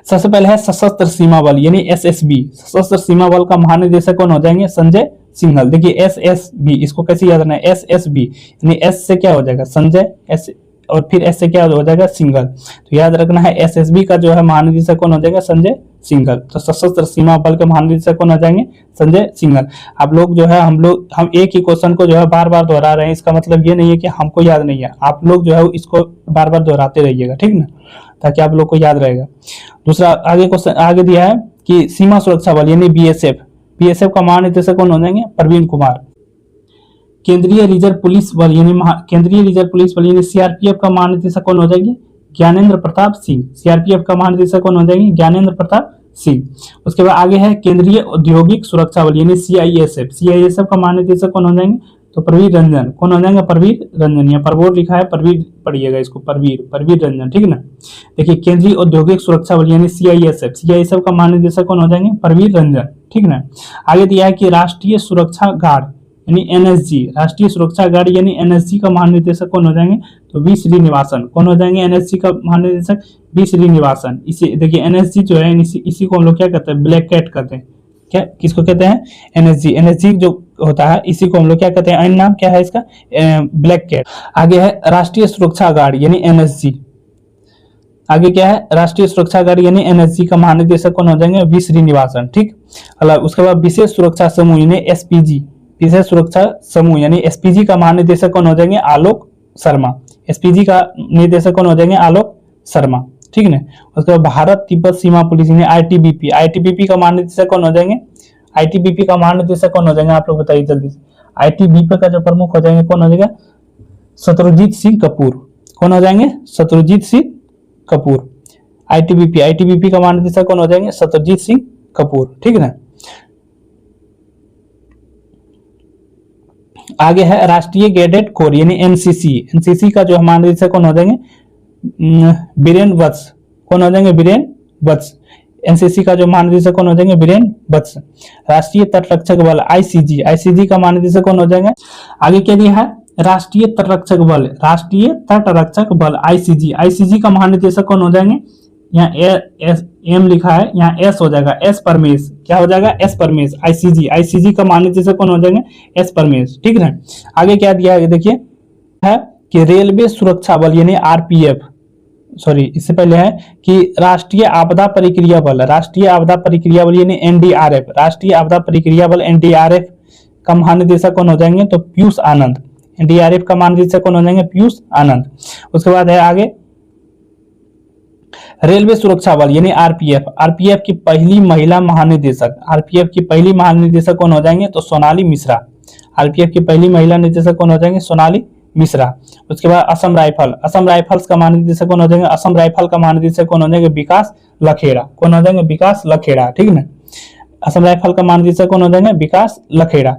सबसे पहले है सशस्त्र सीमा बल यानी एसएसबी। सशस्त्र सीमा बल का महानिदेशक कौन हो जाएंगे? संजय सिंघल। देखिए एसएसबी, इसको कैसे याद रखना है? एसएसबी यानी एस से क्या हो जाएगा? संजय, एस और फिर एस से क्या हो जाएगा? सिंघल। तो याद रखना है एसएसबी का जो है महानिदेशक कौन हो जाएगा? संजय सिंघल। तो सशस्त्र सीमा बल के महानिदेशक कौन हो जाएंगे? संजय सिंघल। आप लोग जो है हम एक ही क्वेश्चन को जो है बार बार दोहरा रहे हैं, इसका मतलब ये नहीं है कि हमको याद नहीं है, आप लोग जो है इसको बार बार दोहराते रहिएगा, ठीक ना, ताकि आप लोग को याद रहेगा। दूसरा आगे क्वेश्चन आगे दिया है कि सीमा सुरक्षा बल यानी बीएसएफ, बीएसएफ का महानिदेशक कौन हो जाएंगे? प्रवीण कुमार। केंद्रीय रिजर्व पुलिस बल यानी केंद्रीय रिजर्व पुलिस बल यानी सीआरपीएफ का महानिदेशक कौन हो जाएंगे? ज्ञानेंद्र प्रताप सिंह। सीआरपीएफ का महानिदेशक कौन हो जाएंगे? ज्ञानेंद्र प्रताप सिंह। उसके बाद आगे है केंद्रीय औद्योगिक सुरक्षा बल यानी सीआईएसएफ। सीआईएसएफ का महानिदेशक कौन हो जाएंगे? तो प्रवीर रंजन। कौन हो जाएंगे? प्रवीर रंजन। या परवोर लिखा है, प्रवीर पढ़िएगा इसको, प्रवीर रंजन, ठीक है ना। देखिए केंद्रीय औद्योगिक सुरक्षा बल यानी सीआईएसएफ, सीआईएसएफ का महानिदेशक कौन हो जाएंगे? प्रवीर रंजन, ठीक है ना। आगे दिया है कि राष्ट्रीय सुरक्षा गार्ड यानी एनएसजी, राष्ट्रीय सुरक्षा गार्ड यानी एनएसजी का महानिदेशक कौन हो जाएंगे? तो वी श्रीनिवासन। कौन हो जाएंगे एनएसजी का महानिदेशक? वी श्रीनिवासन। इसी देखिए एनएसजी जो है इसी को हम लोग क्या कहते हैं? ब्लैक कैट कहते हैं। क्या किसको कहते हैं? एनएसजी। एनएसजी जो होता है इसी को हम लोग क्या कहते हैं? अन्य नाम क्या है इसका? Black cat. आगे है राष्ट्रीय सुरक्षा गार्ड यानी एनएसजी। आगे क्या है? राष्ट्रीय सुरक्षा गार्ड यानी एनएसजी का महानिदेशक कौन हो जाएंगे? वी श्रीनिवासन, ठीक। उसके बाद विशेष सुरक्षा समूह यानी एसपीजी, विशेष सुरक्षा समूह यानी एसपीजी का महानिदेशक कौन हो जाएंगे? आलोक शर्मा। एसपीजी का निदेशक कौन हो जाएंगे? आलोक शर्मा, ठीक है। उसके बाद भारत तिब्बत सीमा पुलिस यानी आईटीबीपी, आईटीबीपी का महानिदेशक कौन हो जाएंगे? आईटीबीपी का महानिदेशक कौन हो जाएंगे? आप लोग बताइए जल्दी से। आईटीबीपी का जो प्रमुख हो जाएंगे कौन हो जाएगा? शत्रुजीत सिंह कपूर। कौन हो जाएंगे? शत्रुजीत सिंह कपूर। आईटीबीपी का महानिदेशक कौन हो जाएंगे? शत्रुजीत सिंह कपूर, ठीक है ना। आगे है राष्ट्रीय कैडेट कोर यानी एनसीसी का जो महानिदेशक कौन हो जाएंगे? बीरेन वत्स। कौन हो जाएंगे? बीरेन वत्स। एनसीसी का जो महानिदेशक कौन हो जाएंगे? बीरेन वत्स। राष्ट्रीय तटरक्षक बल आईसीजी का महानिदेशक कौन हो जाएंगे? आगे क्या दिया है? राष्ट्रीय तटरक्षक बल आईसीजी का महानिदेशक कौन हो जाएंगे? यहाँ एम लिखा है, यहाँ एस हो जाएगा, एस परमेश। क्या हो जाएगा? एस परमेश। आईसीजी का महानिदेशक कौन हो जाएंगे? एस परमेश, ठीक है। आगे क्या दिया है देखिए, है कि रेलवे सुरक्षा बल यानी आरपीएफ, सॉरी इससे पहले है कि राष्ट्रीय आपदा प्रतिक्रिया बल यानी एनडीआरएफ, राष्ट्रीय आपदा प्रतिक्रिया बल एनडीआरएफ का महानिदेशक कौन हो जाएंगे? तो पीयूष आनंद। एनडीआरएफ का महानिदेशक कौन हो जाएंगे? पीयूष आनंद। उसके बाद है आगे रेलवे सुरक्षा बल यानी आरपीएफ की पहली महिला महानिदेशक कौन हो जाएंगे? तो सोनाली मिश्रा। आरपीएफ की पहली महिला निदेशक कौन हो जाएंगे? सोनाली मिश्रा। उसके बाद असम राइफल्स का महानिदेशक कौन हो जाएंगे? असम राइफल का महानिदेशक कौन हो जाएंगे? विकास लखेड़ा। कौन हो जाएंगे? विकास लखेड़ा, ठीक है ना। असम राइफल का महानिदेशक कौन हो जाएंगे? विकास लखेड़ा।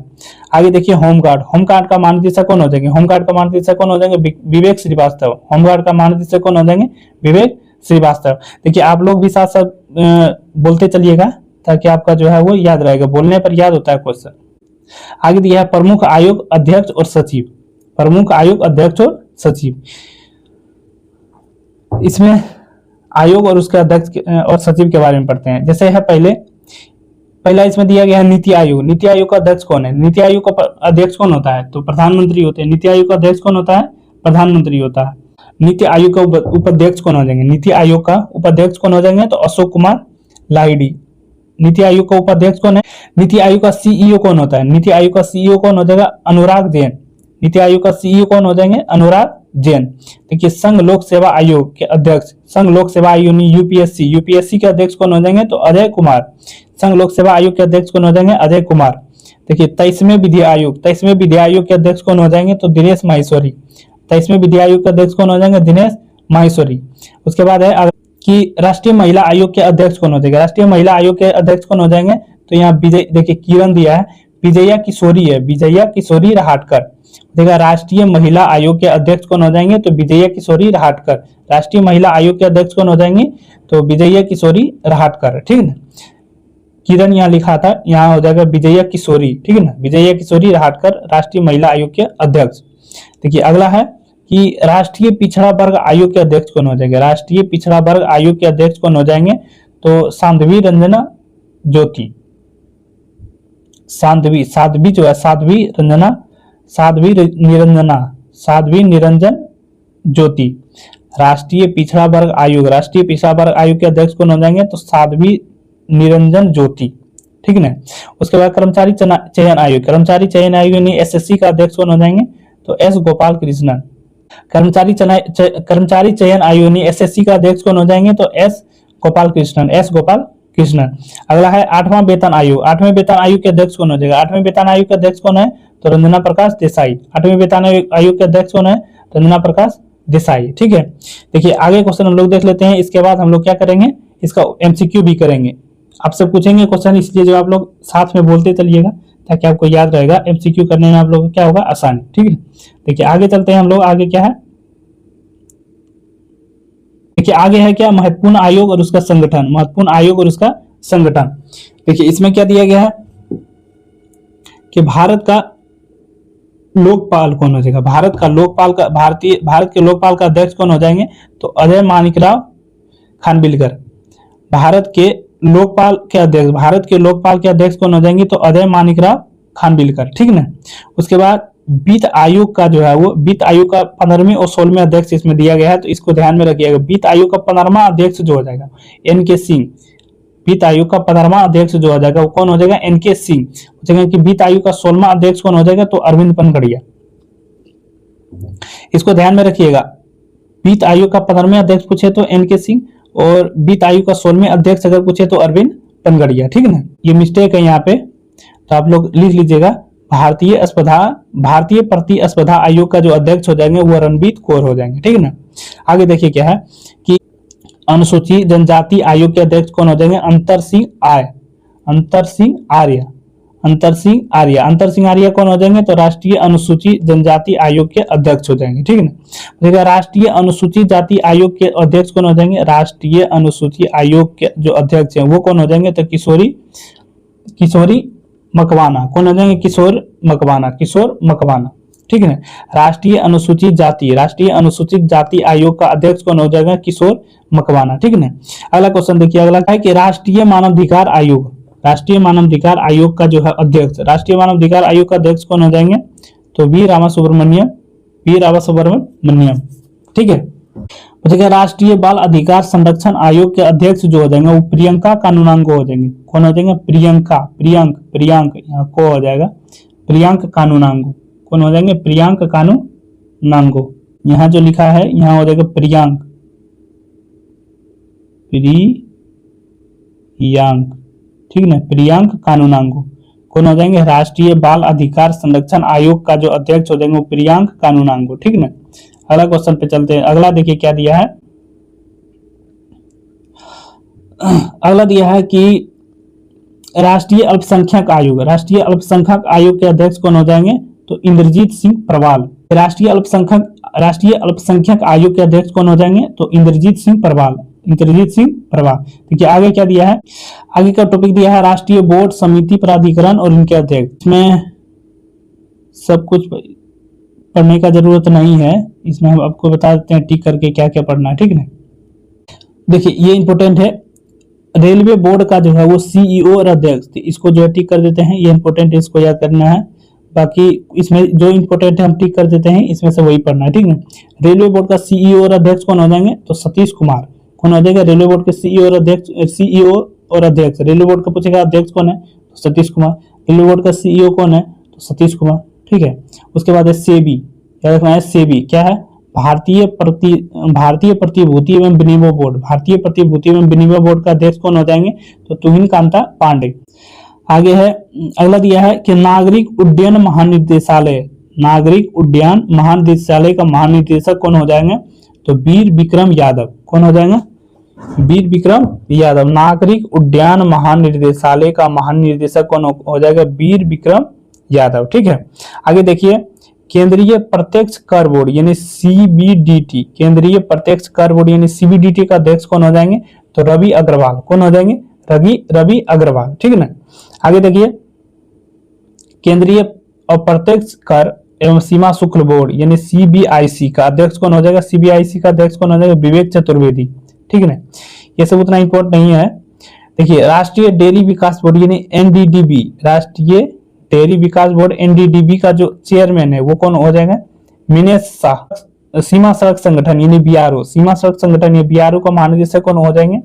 आगे देखिए होमगार्ड का महानिदेशक कौन हो जाएंगे? होमगार्ड का महानिदेशक कौन हो जाएंगे? विवेक श्रीवास्तव। होमगार्ड का महानिदेशक कौन हो जाएंगे? विवेक श्रीवास्तव। देखिए आप लोग भी साथ साथ बोलते चलिएगा ताकि आपका जो है वो याद रहेगा, बोलने पर याद होता है क्वेश्चन। आगे दिया है प्रमुख आयोग अध्यक्ष और सचिव। इसमें आयोग और उसके अध्यक्ष और सचिव के बारे में पढ़ते हैं। जैसे है पहला इसमें दिया गया है नीति आयोग का अध्यक्ष कौन है? नीति आयोग का अध्यक्ष कौन होता है? तो प्रधानमंत्री होते हैं। नीति आयोग का अध्यक्ष कौन होता है? प्रधानमंत्री होता है। नीति आयोग का उपाध्यक्ष कौन हो जाएंगे? नीति आयोग का उपाध्यक्ष कौन हो जाएंगे? तो अशोक कुमार लाहिड़ी। नीति आयोग का उपाध्यक्ष कौन है? नीति आयोग का सीईओ कौन होता है? नीति आयोग का सीईओ कौन हो जाएगा? अनुराग जैन। नीति आयोग का सीईओ कौन हो जाएंगे? अनुराग जैन। देखिए संघ लोक सेवा आयोग के अध्यक्ष, यूपीएससी के अध्यक्ष कौन हो जाएंगे? तो अजय कुमार। संघ लोक सेवा आयोग के अध्यक्ष कौन हो जाएंगे? अजय कुमार। देखिए 23वें विधि आयोग के अध्यक्ष कौन हो जाएंगे? तो दिनेश माहेश्वरी। 23वें विधि आयोग के अध्यक्ष कौन हो जाएंगे? दिनेश माहेश्वरी। उसके बाद है कि राष्ट्रीय महिला आयोग के अध्यक्ष कौन हो जाएगा? राष्ट्रीय महिला आयोग के अध्यक्ष कौन हो जाएंगे? तो यहाँ देखिए किरण दिया है, विजया किशोरी रहाटकर। देखा राष्ट्रीय महिला आयोग के अध्यक्ष कौन हो जाएंगे? तो विजया किशोरी रहाटकर। राष्ट्रीय महिला आयोग के अध्यक्ष कौन हो जाएंगे? तो विजया किशोरी रहाटकर, ठीक है ना। किरण यहाँ लिखा था, यहाँ हो जाएगा विजया किशोरी, ठीक है ना। विजया किशोरी रहाटकर राष्ट्रीय महिला आयोग के अध्यक्ष। देखिए अगला है कि राष्ट्रीय पिछड़ा वर्ग आयोग के अध्यक्ष कौन हो जाएंगे? राष्ट्रीय पिछड़ा वर्ग आयोग के अध्यक्ष कौन हो जाएंगे? तो साध्वी निरंजन ज्योति। राष्ट्रीय पिछड़ा वर्ग आयोग के अध्यक्ष कौन हो जाएंगे? तो साध्वी निरंजन ज्योति, ठीक है ना। उसके बाद कर्मचारी चयन आयोग यानी एसएससी का अध्यक्ष कौन हो जाएंगे? तो एस गोपाल कृष्णन। कर्मचारी चयन आयोग यानी एसएससी का अध्यक्ष कौन हो जाएंगे? तो एस गोपाल कृष्णन। अगला है 8वां वेतन आयोग। 8वें वेतन आयोग के अध्यक्ष कौन हो जाएगा? 8वें वेतन आयोग के अध्यक्ष कौन है? तो रंजना प्रकाश देसाई। 8वें वेतन आयोग के अध्यक्ष कौन है? रंजना प्रकाश देसाई, ठीक है। देखिए आगे क्वेश्चन हम लोग देख लेते हैं। इसके बाद हम लोग क्या करेंगे? इसका एमसीक्यू भी करेंगे। आपसे पूछेंगे क्वेश्चन, इसलिए जो आप लोग साथ में बोलते चलिएगा ताकि आपको याद रहेगा। एमसीक्यू करने में आप लोगों को क्या होगा? आसानी, ठीक है। देखिए आगे चलते हैं हम लोग। आगे क्या है? देखिए आगे है क्या? महत्वपूर्ण आयोग और उसका संगठन। देखिए इसमें क्या दिया गया है कि भारत का लोकपाल कौन हो जाएगा? भारत के लोकपाल का अध्यक्ष कौन हो जाएंगे? तो अजय माणिकराव खानविलकर। भारत के लोकपाल के अध्यक्ष कौन हो जाएंगे? तो अजय माणिकराव खानविलकर, ठीक है ना। उसके बाद वित्त आयोग का जो है वो वित्त आयोग का 15वें और 16वें अध्यक्ष इसमें दिया गया है, तो इसको ध्यान में रखिएगा। वित्त आयोग का 15वां अध्यक्ष जो हो जाएगा एनके सिंह। वित्त आयोग का 15वां अध्यक्ष जो हो जाएगा वो कौन हो जाएगा? एनके सिंह। पूछेंगे कि वित्त आयोग का 16वां अध्यक्ष कौन हो जाएगा? तो अरविंद पनगड़िया। इसको ध्यान में रखिएगा। वित्त आयोग का 15वें अध्यक्ष पूछे तो एनके सिंह, और वित्त आयोग का 16वें अध्यक्ष अगर पूछे तो अरविंद पनगड़िया, ठीक है ना। ये मिस्टेक है यहाँ पे, तो आप लोग लिख लीजिएगा। भारतीय प्रतिस्पर्धा आयोग का जो अध्यक्ष हो जाएंगे वो रणबीर कौर हो जाएंगे, ठीक है ना। आगे देखिए क्या है कि अनुसूचित जनजाति आयोग के अध्यक्ष कौन हो जाएंगे, अंतर सिंह आर्य कौन हो जाएंगे, तो राष्ट्रीय अनुसूचित जनजाति आयोग के अध्यक्ष हो जाएंगे, ठीक है ना। देखिए राष्ट्रीय अनुसूचित जाति आयोग के अध्यक्ष कौन हो जाएंगे, राष्ट्रीय अनुसूचित आयोग के जो अध्यक्ष हैं वो कौन हो जाएंगे, तो किशोरी मकवाना कौन हो जाएंगे, किशोर मकवाना, ठीक है ना। राष्ट्रीय अनुसूचित जाति आयोग का अध्यक्ष कौन हो जाएगा, किशोर मकवाना, ठीक है ना। अगला क्वेश्चन देखिए, अगला है कि राष्ट्रीय मानवाधिकार आयोग का जो है अध्यक्ष, राष्ट्रीय मानवाधिकार आयोग का अध्यक्ष कौन हो जाएंगे, तो वी रामा सुब्रमण्यम, ठीक है। देखिए राष्ट्रीय बाल अधिकार संरक्षण आयोग के अध्यक्ष जो हो जाएंगे वो प्रियंका कानूनांगो हो जाएंगे, कौन हो जाएंगे, प्रियंक यहाँ को हो जाएगा, प्रियंक कानूनांगो कौन हो जाएंगे, प्रियंक कानूनांगो, यहाँ जो लिखा है यहाँ हो जाएगा प्रियंक, ठीक ना, प्रियंक कानूनांगो कौन हो जाएंगे, राष्ट्रीय बाल अधिकार संरक्षण आयोग का जो अध्यक्ष हो जाएंगे वो प्रियंक कानूनांगो, ठीक ना। अगला क्वेश्चन पे चलते हैं, अगला देखिए क्या दिया है, अगला दिया है कि राष्ट्रीय अल्पसंख्यक आयोग के अध्यक्ष कौन हो जाएंगे, तो इंद्रजीत सिंह प्रवाल। राष्ट्रीय अल्पसंख्यक आयोग के अध्यक्ष कौन हो जाएंगे, तो इंद्रजीत सिंह प्रवाल। देखिए आगे क्या दिया है, आगे का टॉपिक दिया है राष्ट्रीय बोर्ड समिति प्राधिकरण और इनके अध्यक्ष। इसमें सब कुछ पढ़ने का जरूरत नहीं है, इसमें हम आपको बता देते हैं टिक करके क्या क्या पढ़ना है, ठीक है। देखिए ये इंपॉर्टेंट है, रेलवे बोर्ड का जो है वो सीईओ और अध्यक्ष, इसको जो है टिक कर देते हैं, ये इंपॉर्टेंट है, इसको याद करना है। बाकी इसमें जो इंपॉर्टेंट है हम टिक कर देते हैं, इसमें से वही पढ़ना है, ठीक है। रेलवे बोर्ड का सीईओ और अध्यक्ष कौन हो जाएंगे, तो सतीश कुमार कौन हो जाएगा, रेलवे बोर्ड के सीईओ और अध्यक्ष, रेलवे बोर्ड का पूछेगा अध्यक्ष कौन है, तो सतीश कुमार, रेलवे बोर्ड का सीईओ कौन है, तो सतीश कुमार, ठीक है। उसके बाद है सेबी, क्या रखना है, सेबी क्या है, भारतीय प्रतिभूति एवं विनिमय बोर्ड का अध्यक्ष कौन हो जाएंगे, तो तुहिन कांता पांडे। आगे है, अगला दिया है कि नागरिक उड्डयन महानिदेशालय का महानिदेशक कौन हो जाएंगे, तो वीर विक्रम यादव कौन हो जाएंगे, वीर विक्रम यादव। नागरिक उड्डयन महानिदेशालय का महानिदेशक कौन हो जाएगा, वीर विक्रम यादव, ठीक है। आगे देखिए केंद्रीय प्रत्यक्ष कर बोर्ड यानी सीबीडीटी, का अध्यक्ष कौन हो जाएंगे, तो रवि अग्रवाल कौन हो जाएंगे, रवि अग्रवाल, ठीक है ना। आगे देखिए केंद्रीय अप्रत्यक्ष कर एवं सीमा शुल्क बोर्ड यानी सीबीआईसी का अध्यक्ष कौन हो जाएगा, विवेक चतुर्वेदी, ठीक है ना। ये सब उतना इंपॉर्टेंट नहीं है। देखिए राष्ट्रीय डेयरी विकास बोर्ड यानी एनडीडीबी, राष्ट्रीय डेयरी विकास बोर्ड एनडीडीबी का जो चेयरमैन है वो कौन हो जाएगा, मिनेश शाह। सीमा सड़क संगठन यानी बीआरओ, बीआरओ का महानिदेशक कौन हो जाएंगे,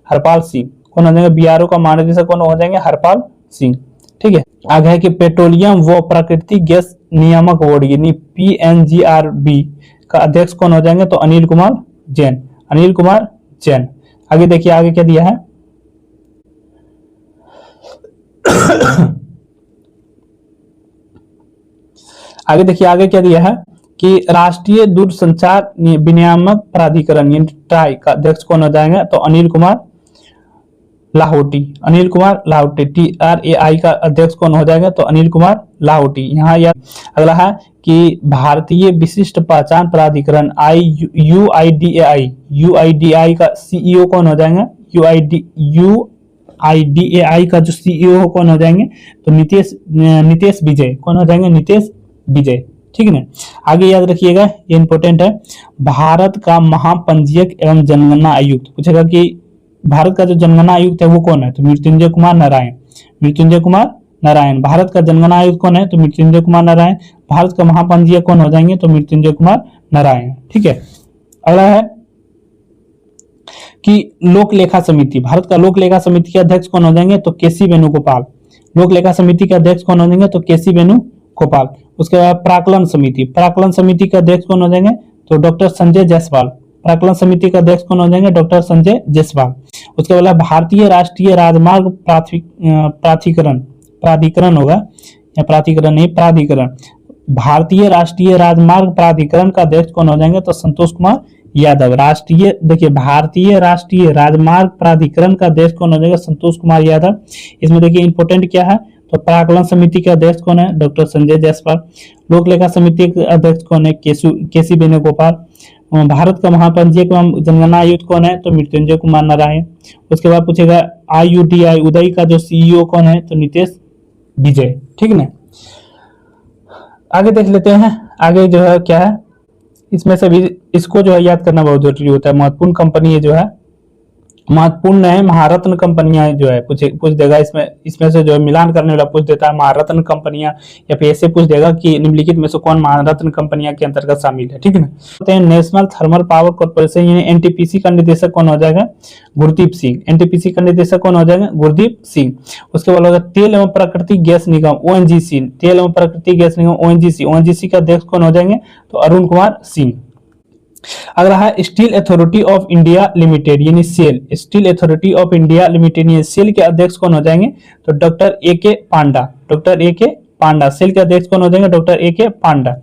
हरपाल सिंह कौन हो जाएंगे, बीआरओ का महानिदेशक कौन हो जाएंगे, हरपाल सिंह, ठीक है। आगे है कि पेट्रोलियम व प्राकृतिक गैस नियामक बोर्ड यानी पीएनजीआरबी का अध्यक्ष कौन हो जाएंगे, तो अनिल कुमार जैन। आगे देखिए आगे क्या दिया है आगे देखिए आगे क्या दिया है कि राष्ट्रीय दूरसंचार विनियामक प्राधिकरण यानी ट्राई का अध्यक्ष कौन हो जाएंगे, तो अनिल कुमार लाहौटी, TRAI का अध्यक्ष कौन हो जाएगा, तो अनिल कुमार लाहौटी। यहाँ यह अगला है कि भारतीय विशिष्ट पहचान प्राधिकरण UIDAI का सीईओ कौन हो जाएंगे, UIDAI का जो सीईओ कौन हो जाएंगे, तो नितेश विजय कौन हो जाएंगे, नितेश विजय, ठीक है ना। आगे याद रखिएगा ये इंपॉर्टेंट है, भारत का महापंजीयक एवं जनगणना आयुक्त पूछेगा कि भारत का जो जनगणना आयुक्त है वो कौन है, तो मृत्युंजय कुमार नारायण। भारत का जनगणना आयुक्त कौन है, तो मृत्युंजय कुमार नारायण। भारत का महापंजीयक कौन हो जाएंगे, तो मृत्युंजय कुमार नारायण, ठीक है। अगला है कि लोक लेखा समिति, भारत का लोक लेखा समिति के अध्यक्ष कौन हो जाएंगे, तो केसी वेणुगोपाल। लोक लेखा समिति के अध्यक्ष कौन हो जाएंगे, तो केसी वेणुगोपाल। उसके बाद प्राक्कलन समिति के अध्यक्ष कौन हो जाएंगे, तो डॉक्टर संजय जायसवाल। प्राक्कलन समिति का अध्यक्ष कौन हो जाएंगे, डॉक्टर संजय जायसवाल। उसके बाद भारतीय राष्ट्रीय राजमार्ग प्राधिकरण होगा, या प्राधिकरण नहीं, प्राधिकरण, भारतीय राष्ट्रीय राजमार्ग प्राधिकरण का अध्यक्ष कौन हो जाएंगे? तो संतोष कुमार यादव। राष्ट्रीय देखिए भारतीय राष्ट्रीय राजमार्ग प्राधिकरण का अध्यक्ष कौन हो जाएगा? संतोष कुमार यादव। इसमें देखिए इंपोर्टेंट क्या है, तो प्राकलन समिति के अध्यक्ष कौन है? डॉक्टर संजय जायसवाल। लोक लेखा समिति के अध्यक्ष कौन है? केसी वेणुगोपाल। भारत का महापंजीयक एवं जनगणना आयुक्त कौन है? तो मृत्युंजय कुमार नारायण। उसके बाद पूछेगा IUDI उदय का जो CEO कौन है? तो नितेश विजय। ठीक है, आगे देख लेते हैं। आगे जो है क्या है, इसमें से भी इसको जो है याद करना बहुत जरूरी होता है। महत्वपूर्ण कंपनी जो है, महत्वपूर्ण है महारत्न कंपनियां जो है पूछ देगा। इसमें से जो है मिलान करने वाला पूछ देता है महारत्न कंपनियां, या फिर ऐसे पूछ देगा कि निम्नलिखित में से कौन महारत्न कंपनियां के अंतर्गत शामिल है। ठीक है ना, नेशनल थर्मल पावर कॉर्पोरेशन यानी NTPC का निदेशक कौन हो जाएगा? गुरदीप सिंह। NTPC का निदेशक कौन हो जाएगा? गुरदीप सिंह। उसके बाद होगा तेल एवं प्राकृतिक गैस निगम ONGC, तेल एवं प्राकृतिक गैस निगम ONGC का अध्यक्ष कौन हो जाएंगे? तो अरुण कुमार सिंह। अगला है steel authority of India limited यानी SAIL, steel authority of India limited यानी सेल के अध्यक्ष कौन हो जाएंगे? तो doctor AK Panda. Doctor AK Panda SAIL के अध्यक्ष कौन हो जाएंगे? Doctor AK Panda.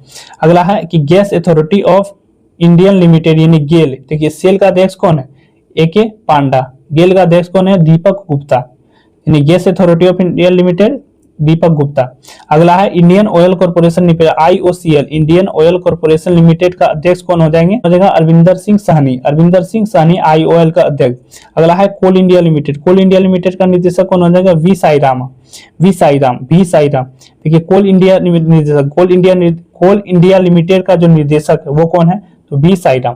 अगला है कि gas authority of Indian limited यानी गेल, देखिए सेल का अध्यक्ष कौन है? AK पांडा। गेल का अध्यक्ष कौन है? दीपक गुप्ता। यानी gas authority of India limited Deepak Gupta. अगला है Indian oil corporation limited IOCL, Indian oil corporation limited का अध्यक्ष कौन हो जाएंगे? हो जाएगा अरविंदर सिंह साहनी। अरविंदर सिंह साहनी IOL का अध्यक्ष। अगला है कोल इंडिया लिमिटेड, कोल इंडिया लिमिटेड का निदेशक कौन हो जाएगा? V साईराम। देखिए कोल इंडिया निदेशक, कोल इंडिया लिमिटेड का जो निदेशक है वो कौन है? तो V साईराम।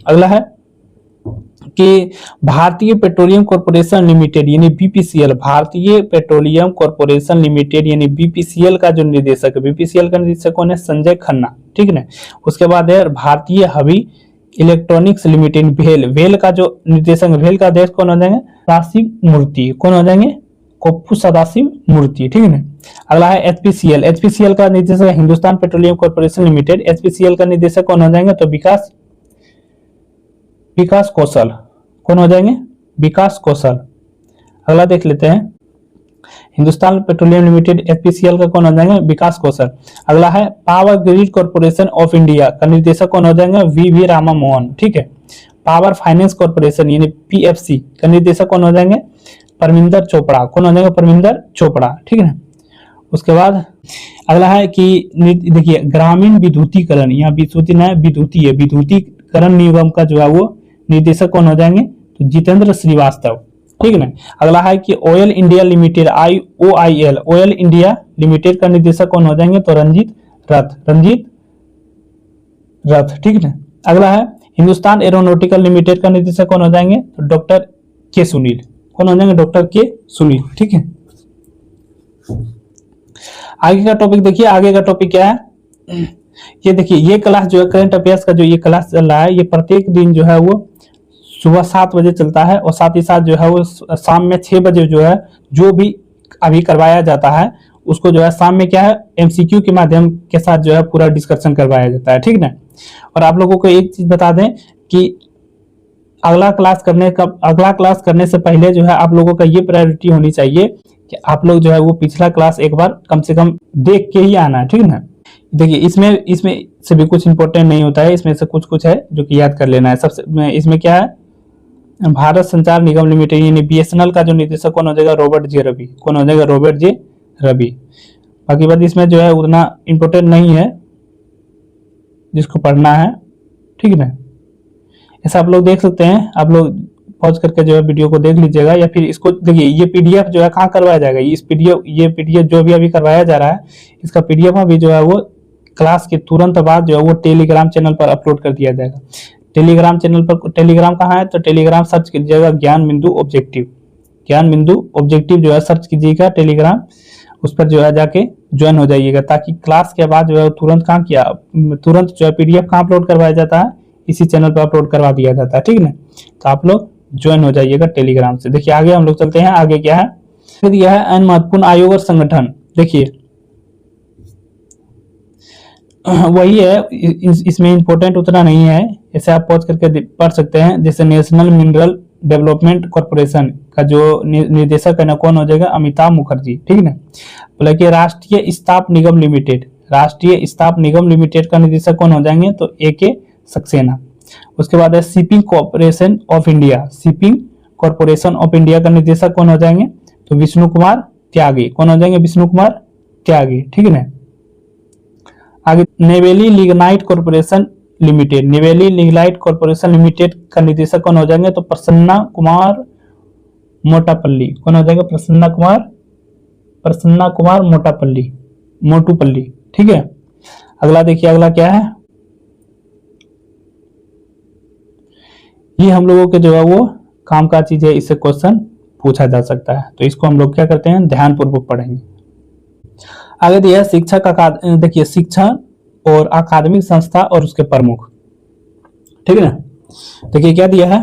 अगला है कि भारतीय पेट्रोलियम कॉर्पोरेशन लिमिटेड यानी BPCL, भारतीय पेट्रोलियम कॉर्पोरेशन लिमिटेड यानी BPCL का जो निदेशक है, BPCL का निदेशक कौन है? संजय खन्ना। ठीक है ना, उसके बाद है भारतीय हबी इलेक्ट्रॉनिक्स लिमिटेड भेल, भेल का जो निदेशक है, भेल का अध्यक्ष कौन हो जाएंगे? सदाशिव मूर्ति। कौन हो जाएंगे? कोप्पू सदाशिव मूर्ति। ठीक है ना, अगला है HPCL, HPCL का निदेशक है Hindustan petroleum corporation limited, HPCL का निदेशक कौन हो जाएंगे? तो विकास कौशल। कौन हो जाएंगे? विकास कौशल। अगला देख लेते हैं, हिंदुस्तान पेट्रोलियम लिमिटेड HPCL का कौन हो जाएंगे? विकास कौशल। अगला है power grid corporation of India का निदेशक कौन हो जाएंगे? VV रामा मोहन। ठीक है, पावर फाइनेंस कॉर्पोरेशन यानी PFC का निदेशक कौन हो जाएंगे? परमिंदर चोपड़ा। कौन हो जाएंगे? परमिंदर चोपड़ा। ठीक है, उसके बाद अगला है कि देखिए ग्रामीण विद्युतीकरण, यहाँ विद्युतीकरण निगम का जो है वो निदेशक कौन हो जाएंगे? तो जितेंद्र श्रीवास्तव। ठीक है ना, अगला है कि oil India limited OIL, oil India limited का निदेशक कौन हो जाएंगे? तो रंजीत रथ। ठीक है ना, अगला है हिंदुस्तान एरोनॉटिकल लिमिटेड का निदेशक कौन हो जाएंगे? तो डॉक्टर के सुनील। कौन हो जाएंगे? डॉक्टर के सुनील। ठीक है, आगे का टॉपिक देखिए। आगे का टॉपिक क्या है? ये देखिए ये क्लास जो है करंट अफेयर्स का जो ये क्लास चल रहा है, ये प्रत्येक दिन जो है वो सुबह 7 बजे चलता है और साथ ही साथ जो है वो शाम में 6 बजे जो है जो भी अभी करवाया जाता है उसको जो है शाम में क्या है MCQ के माध्यम के साथ जो है पूरा डिस्कशन करवाया जाता है। ठीक ना, और आप लोगों को एक चीज बता दें कि अगला क्लास करने से पहले जो है आप लोगों का ये प्रायोरिटी होनी चाहिए कि आप लोग जो है वो पिछला क्लास एक बार कम से कम देख के ही आना है। ठीक ना, देखिए इसमें से भी कुछ इंपॉर्टेंट नहीं होता है, इसमें से कुछ है जो कि याद कर लेना है। सबसे इसमें क्या है, भारत संचार निगम लिमिटेड यानी BSNL का जो निदेशक कौन हो जाएगा? Robert J Ravi. कौन हो जाएगा? Robert J Ravi. बाकी बात इसमें जो है उतना इंपॉर्टेंट नहीं है जिसको पढ़ना है। ठीक है ना, ऐसा आप लोग देख सकते हैं, आप लोग पॉज करके जो है वीडियो को देख लीजिएगा, या फिर इसको देखिए ये PDF जो है कहाँ करवाया जाएगा? ये PDF जो भी अभी करवाया जा रहा है इसका PDF अभी जो है वो क्लास के तुरंत बाद जो है वो टेलीग्राम चैनल पर अपलोड कर दिया जाएगा। टेलीग्राम चैनल पर, टेलीग्राम कहाँ है? तो टेलीग्राम सर्च कीजिएगा ज्ञान बिंदु ऑब्जेक्टिव जो है सर्च कीजिएगा टेलीग्राम, उस पर जो है जाके ज्वाइन हो जाइएगा, ताकि क्लास के बाद जो है तुरंत तुरंत जो है PDF कहाँ अपलोड करवाया जाता है? इसी चैनल पर अपलोड करवा दिया जाता है। ठीक है ना, तो आप लोग ज्वाइन हो जाइएगा टेलीग्राम से। देखिए आगे हम लोग चलते हैं। आगे क्या है? फिर यह है अन्य महत्वपूर्ण आयोग और संगठन। देखिए वही है, इसमें इंपॉर्टेंट उतना नहीं है, ऐसे आप पॉज करके पढ़ सकते हैं। जैसे नेशनल मिनरल डेवलपमेंट कॉर्पोरेशन का जो निर्देशक है ना कौन हो जाएगा, अमिताभ मुखर्जी, ठीक है ना। बोला कि राष्ट्रीय इस्पात निगम लिमिटेड, राष्ट्रीय इस्पात निगम लिमिटेड का निर्देशक कौन हो जाएंगे, तो AK सक्सेना। उसके बाद है shipping corporation of India, shipping corporation of India का निर्देशक कौन हो जाएंगे, तो विष्णु कुमार त्यागी, कौन हो जाएंगे, विष्णु कुमार त्यागी, ठीक है ना। आगे Neyveli lignite corporation limited, Neyveli lignite corporation limited का निर्देशक कौन हो जाएंगे, तो प्रसन्ना कुमार मोटापल्ली, कौन हो जाएगा, प्रसन्ना कुमार मोटूपल्ली, ठीक है। अगला देखिए, अगला क्या है, ये हम लोगों के जो है वो काम का चीज है, इससे क्वेश्चन पूछा जा सकता है, तो इसको हम लोग क्या करते हैं, ध्यान पूर्वक पढ़ेंगे। आगे दिया शिक्षक का, देखिए शिक्षा और अकादमिक संस्था और उसके प्रमुख, ठीक है ना। देखिए क्या दिया है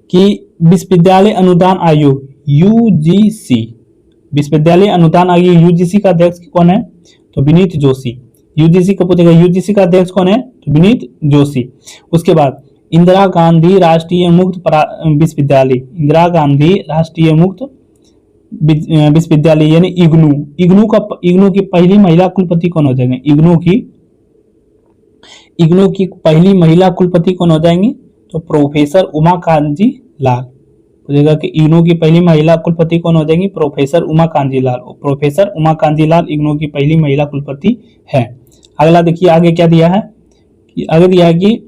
कि विश्वविद्यालय अनुदान आयोग UGC, विश्वविद्यालय अनुदान आयोग UGC का अध्यक्ष कौन है, तो विनीत जोशी। UGC को पूछेगा UGC का अध्यक्ष कौन है, तो विनीत जोशी। उसके बाद इंदिरा गांधी राष्ट्रीय मुक्त विश्वविद्यालय, इंदिरा गांधी राष्ट्रीय मुक्त विश्वविद्यालय यानी इग्नू की पहली महिला कुलपति कौन हो जाएंगे, इग्नू की पहली महिला कुलपति कौन हो जाएंगी, तो प्रोफेसर उमा कांजी लाल। पूछेगा कि इग्नू की पहली महिला कुलपति कौन हो जाएंगी, प्रोफेसर उमा कांजी लाल। प्रोफेसर उमा कांजी लाल इग्नू की पहली महिला कुलपति है। अगला देखिए आगे क्या दिया है, आगे दिया है कि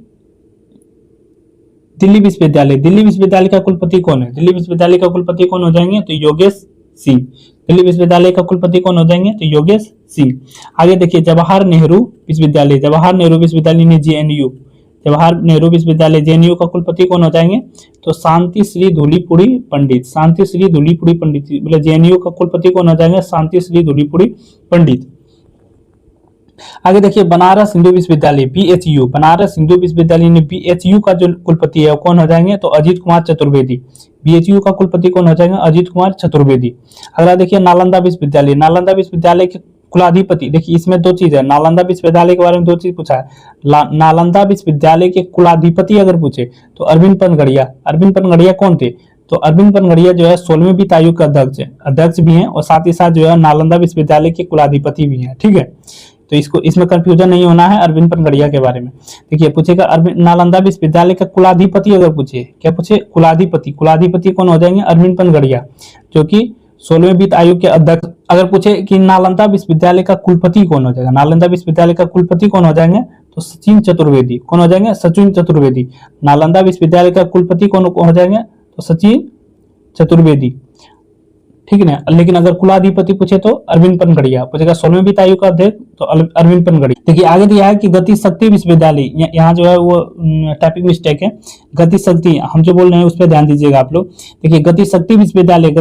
दिल्ली विश्वविद्यालय का कुलपति कौन है, दिल्ली विश्वविद्यालय का कुलपति कौन हो जाएंगे, तो योगेश सिंह। दिल्ली विश्वविद्यालय का कुलपति कौन हो जाएंगे, तो योगेश सिंह। आगे देखिए जवाहर नेहरू विश्वविद्यालय ने JNU, जवाहर नेहरू विश्वविद्यालय JNU का कुलपति कौन हो जाएंगे, तो शांति श्री धूलीपुरी पंडित, बोले JNU का कुलपति कौन हो जाएंगे, शांति श्री धूलीपुरी पंडित। आगे देखिए बनारस हिंदू विश्वविद्यालय BHU, बनारस हिंदू विश्वविद्यालय ने BHU का जो कुलपति है वो कौन हो जाएंगे, तो अजीत कुमार चतुर्वेदी। BHU का कुलपति कौन हो जाएंगे, अजीत कुमार चतुर्वेदी। अगला देखिए नालंदा विश्वविद्यालय के कुलाधिपति, देखिए इसमें दो चीज है, नालंदा विश्वविद्यालय के बारे में दो चीज पूछा है। नालंदा विश्वविद्यालय के कुलाधिपति अगर पूछे तो अरविंद पनगड़िया कौन थे, तो अरविंद पनगड़िया जो है 16वें वित्त आयोग के अध्यक्ष भी हैं और साथ ही साथ जो है नालंदा विश्वविद्यालय के कुलाधिपति भी हैं, ठीक है। तो इसको इसमें कंफ्यूजन नहीं होना है अरविंद पनगड़िया के बारे में। देखिए पूछेगा नालंदा विश्वविद्यालय का कुलाधिपति अगर पूछे, क्या पूछे, कुलाधिपति कौन हो जाएंगे, अरविंद पनगड़िया, जो कि 16वें वित्त आयोग के अध्यक्ष। अगर पूछे कि नालंदा विश्वविद्यालय का कुलपति कौन हो जाएगा, नालंदा विश्वविद्यालय का कुलपति कौन हो जाएंगे, तो सचिन चतुर्वेदी। कौन हो जाएंगे, सचिन चतुर्वेदी। नालंदा विश्वविद्यालय का कुलपति कौन हो जाएंगे, तो सचिन चतुर्वेदी, ठीक है ना। लेकिन अगर कुलाधिपति पूछे तो अरविंद पनगड़िया। पूछेगा 16वें वित्त आयोग का अध्यक्ष तो अरविंद पनगड़िया। देखिए आगे दिया है कि गति शक्ति विश्वविद्यालय, यहाँ जो है वो टाइपिंग मिस्टेक है, गति शक्ति हम जो बोल रहे हैं उस पर ध्यान दीजिएगा आप लोग। देखिए गति शक्ति विश्वविद्यालय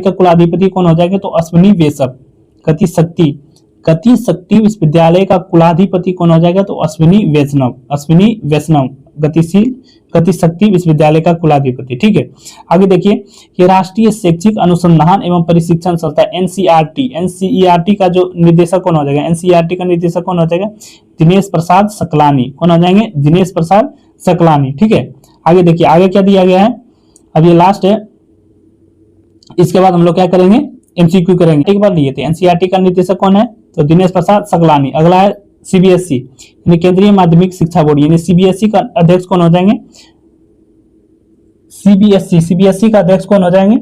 का कुलाधिपति कौन हो जाएगा, तो अश्विनी वैष्णव। गति शक्ति विश्वविद्यालय का कुलाधिपति कौन हो जाएगा, तो अश्विनी वैष्णव गति शक्ति विश्वविद्यालय का कुलाधिपति, ठीक है। आगे देखिए कि राष्ट्रीय शैक्षिक अनुसंधान एवं प्रशिक्षण संस्था NCERT का जो निर्देशक कौन हो जाएगा, NCERT का निर्देशक कौन हो जाएगा, दिनेश प्रसाद सकलानी। कौन हो जाएंगे, दिनेश प्रसाद सकलानी, ठीक है। आगे देखिए आगे क्या दिया गया है, अब ये लास्ट है, इसके बाद हम लोग क्या करेंगे, MCQ करेंगे। एक बार लिए थे NCERT का निर्देशक कौन है, तो दिनेश प्रसाद सकलानी। अगला है CBSE यानी केंद्रीय माध्यमिक शिक्षा बोर्ड, यानी CBSE का अध्यक्ष कौन हो जाएंगे, CBSE का अध्यक्ष कौन हो जाएंगे,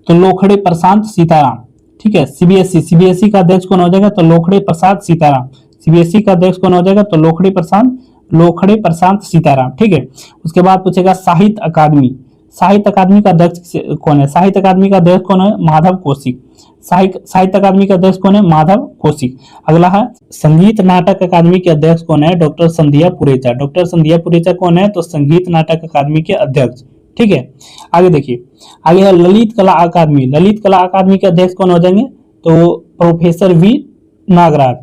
तो लोखड़े प्रशांत सीताराम, ठीक है। CBSE का अध्यक्ष कौन हो जाएगा, तो लोखड़े प्रसाद सीताराम। CBSE का अध्यक्ष कौन हो जाएगा, तो लोखड़े प्रशांत सीताराम, ठीक है। उसके बाद पूछेगा साहित्य अकादमी का अध्यक्ष कौन है, साहित्य अकादमी का अध्यक्ष कौन है, माधव कौशिक। साहित्य अकादमी का अध्यक्ष कौन है, माधव कौशिक। अगला है संगीत नाटक अकादमी के अध्यक्ष कौन है, डॉक्टर संध्या पुरेचा कौन है, तो संगीत नाटक अकादमी के अध्यक्ष, ठीक है। आगे देखिए आगे है ललित कला अकादमी के अध्यक्ष कौन हो जाएंगे, तो प्रोफेसर V नागराज।